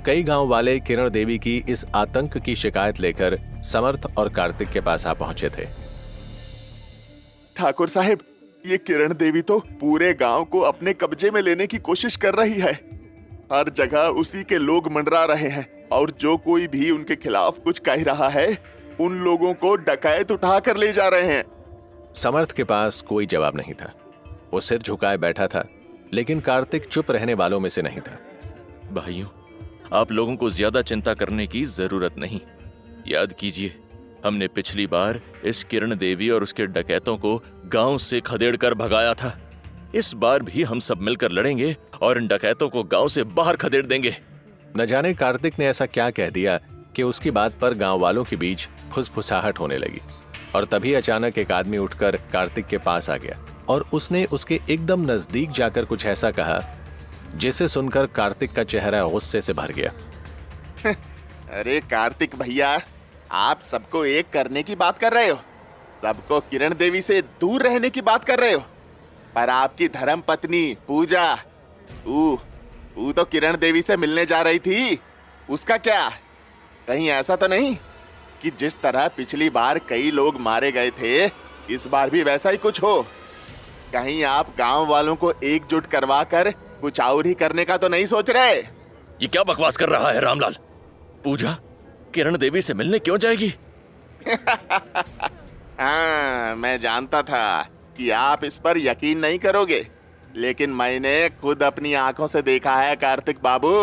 कई गांव वाले किरण देवी की इस आतंक की शिकायत लेकर समर्थ और कार्तिक के पास आ पहुंचे थे। ठाकुर साहब, ये किरण देवी तो पूरे गांव को अपने कब्जे में लेने की कोशिश कर रही है। हर जगह उसी के लोग मंडरा रहे हैं और जो कोई भी उनके खिलाफ कुछ कह रहा है उन लोगों को डकैत उठा कर ले जा रहे हैं। समर्थ के पास कोई जवाब नहीं था। वो सिर झुकाए बैठा था, लेकिन कार्तिक चुप रहने वालों में से नहीं था। भाइयों, आप लोगों को ज्यादा चिंता करने की जरूरत नहीं। याद कीजिए, हमने पिछली बार इस किरण देवी और उसके डकैतों को गांव से खदेड़ कर भगाया था। इस बार भी हम सब मिलकर लड़ेंगे और इन डकैतों को गांव से बाहर खदेड़ देंगे। न जाने कार्तिक ने ऐसा क्या कह दिया कि उसकी बात पर गांव वालों के बीच फुसफुसाहट होने लगी। और तभी अचानक एक आदमी उठकर कार्तिक के पास आ गया और उसने उसके एकदम नजदीक जाकर कुछ ऐसा कहा जिसे सुनकर कार्तिक का चेहरा गुस्से से भर गया। अरे कार्तिक भैया, आप सबको एक करने की बात कर रहे हो, सबको किरण देवी से दूर रहने की बात कर रहे हो, पर आपकी धर्म पत्नी पूजा, तू तो किरण देवी से मिलने जा रही थी, उसका क्या? कहीं ऐसा तो नहीं कि जिस तरह पिछली बार कई लोग मारे गए थे इस बार भी वैसा ही कुछ हो? कहीं आप गांव वालों को एकजुट करवा कर कुछ और ही करने का तो नहीं सोच रहे? ये क्या बकवास कर रहा है रामलाल? पूजा किरण देवी से मिलने क्यों जाएगी? हाँ, मैं जानता था कि आप इस पर यकीन नहीं करोगे, लेकिन मैंने खुद अपनी आंखों से देखा है कार्तिक बाबू।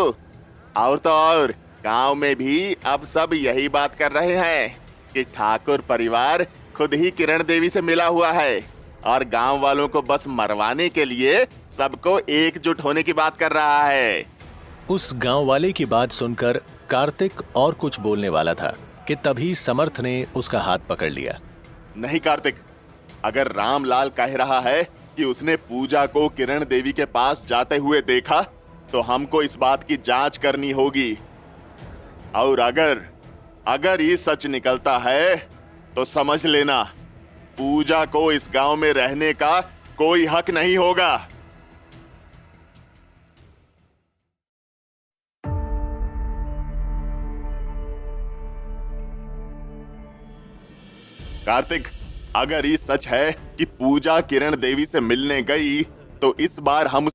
और तो और गांव में भी अब सब यही बात कर रहे हैं कि ठाकुर परिवार खुद ही किरण देवी से मिला हुआ है और गांव वालों को बस मरवाने के लिए सबको एकजुट होने की बात कर रहा है। उस गांव वाले की बात सुनकर कार्तिक और कुछ बोलने वाला था कि तभी समर्थ ने उसका हाथ पकड़ लिया। नहीं कार्तिक, अगर रामलाल कह रहा है कि उसने पूजा को किरण देवी के पास जाते हुए देखा तो हमको इस बात की जांच करनी होगी। और अगर ये सच निकलता है तो समझ लेना, पूजा को इस गांव में रहने का कोई हक नहीं होगा। कार्तिक, अगर ये सच है कि पूजा किरण देवी से मिलने गई तो इस बार हम